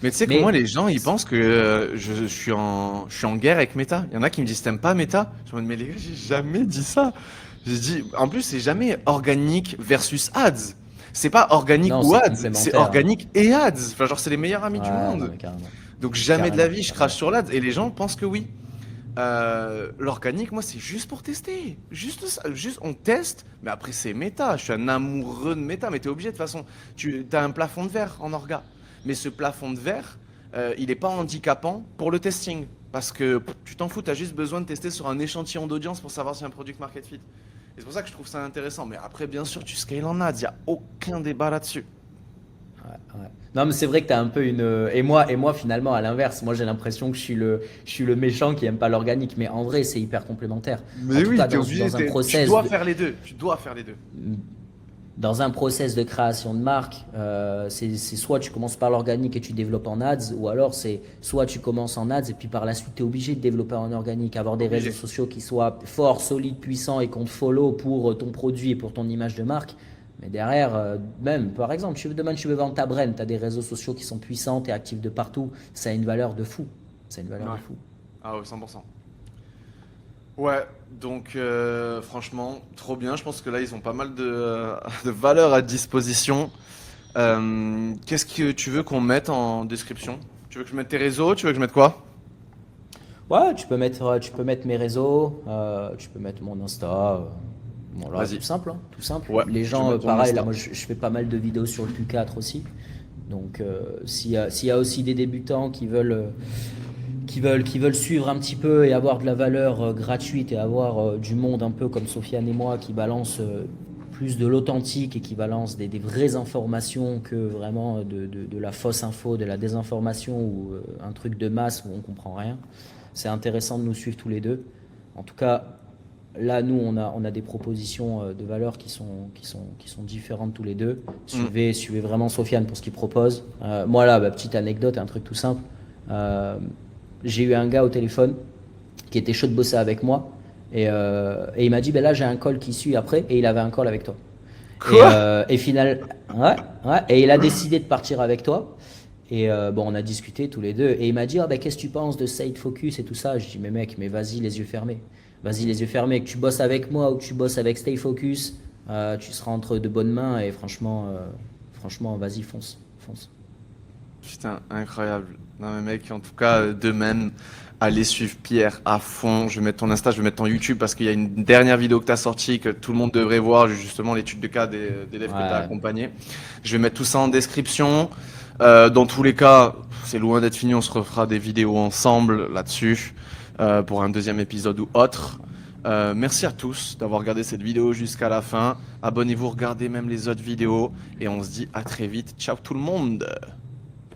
Mais tu sais que moi, Mais les gens, ils pensent que je suis en guerre avec Meta. Il y en a qui me disent, t'aimes pas Meta? Je me dis, mais les gars, j'ai jamais dit ça. J'ai dit, en plus, c'est jamais organique versus ads. C'est pas organique non, ou c'est ads, c'est complémentaire, hein. organique et ads. Enfin, genre, c'est les meilleurs amis du Ouais, non, monde. mais carrément. Donc, jamais de la vie, je crache Carrément. sur l'ads. Et les gens pensent que oui. L'organique, moi, c'est juste pour tester. Juste ça. Juste, on teste. Mais après, c'est méta. Je suis un amoureux de méta. Mais t'es obligé, de toute façon. Tu as un plafond de verre en orga. Mais ce plafond de verre, il n'est pas handicapant pour le testing. Parce que tu t'en fous, tu as juste besoin de tester sur un échantillon d'audience pour savoir si un product market fit. Et c'est pour ça que je trouve ça intéressant. Mais après, bien sûr, tu scales en ads. Il n'y a aucun débat là-dessus. Ouais. Non, mais c'est vrai que tu as un peu une. Et moi, finalement, à l'inverse, moi j'ai l'impression que je suis le méchant qui aime pas l'organique. Mais en vrai, c'est hyper complémentaire. En Mais tout oui, cas, t'es dans, obligé. dans un Tu process dois de, faire les deux. Tu dois faire les deux. dans un process de création de marque, c'est soit tu commences par l'organique et tu développes en ads, ou alors c'est soit tu commences en ads et puis par la suite tu es obligé de développer en organique, avoir des réseaux Obligé. sociaux qui soient forts, solides, puissants et qu'on te follow pour ton produit et pour ton image de marque. Mais derrière, même par exemple, demain tu veux vendre ta brand, tu as des réseaux sociaux qui sont puissants, tu es actif de partout, ça a une valeur de fou. Ça a une valeur de Ouais. fou. Ah ouais, 100%. Ouais, donc franchement, trop bien. Je pense que là, ils ont pas mal de valeurs à disposition. Qu'est-ce que tu veux qu'on mette en description? Tu veux que je mette tes réseaux? Tu veux que je mette quoi? Ouais, tu peux mettre mes réseaux, tu peux mettre mon Insta. Voilà, Vas-y. tout simple, hein, tout simple. Ouais, Les je vais gens, mettre ton pareil, Insta. là, moi, je fais pas mal de vidéos sur le Q4 aussi. Donc, s'il y a aussi des débutants qui veulent suivre un petit peu et avoir de la valeur gratuite et avoir du monde un peu comme Sofiane et moi qui balance plus de l'authentique et qui balance des vraies informations que vraiment de la fausse info, de la désinformation ou un truc de masse où on comprend rien. C'est intéressant de nous suivre tous les deux. En tout cas, là, nous, on a des propositions de valeur qui sont différentes tous les deux. Suivez vraiment Sofiane pour ce qu'il propose. Moi, là, petite anecdote, un truc tout simple. Euh, j'ai eu un gars au téléphone qui était chaud de bosser avec moi. Et il m'a dit, ben là, j'ai un call qui suit après. Et il avait un call avec toi. Quoi? Et final, ouais, ouais, et il a décidé de partir avec toi. Et bon, on a discuté tous les deux. Et il m'a dit, ah, ben, qu'est-ce que tu penses de Side Focus et tout ça? Je dis, mais mec, mais vas-y, les yeux fermés. Vas-y, les yeux fermés. Que tu bosses avec moi ou que tu bosses avec Stay Focus, tu seras entre de bonnes mains. Et franchement, vas-y, fonce. Fonce. Putain, incroyable. Non mais mec, en tout cas, de même, allez suivre Pierre à fond. Je vais mettre ton Insta, je vais mettre ton YouTube parce qu'il y a une dernière vidéo que tu as sortie que tout le monde devrait voir, justement l'étude de cas d'élèves que tu as Ouais. accompagnés. Je vais mettre tout ça en description. Dans tous les cas, c'est loin d'être fini, on se refera des vidéos ensemble là-dessus pour un deuxième épisode ou autre. Merci à tous d'avoir regardé cette vidéo jusqu'à la fin. Abonnez-vous, regardez même les autres vidéos et on se dit à très vite. Ciao tout le monde!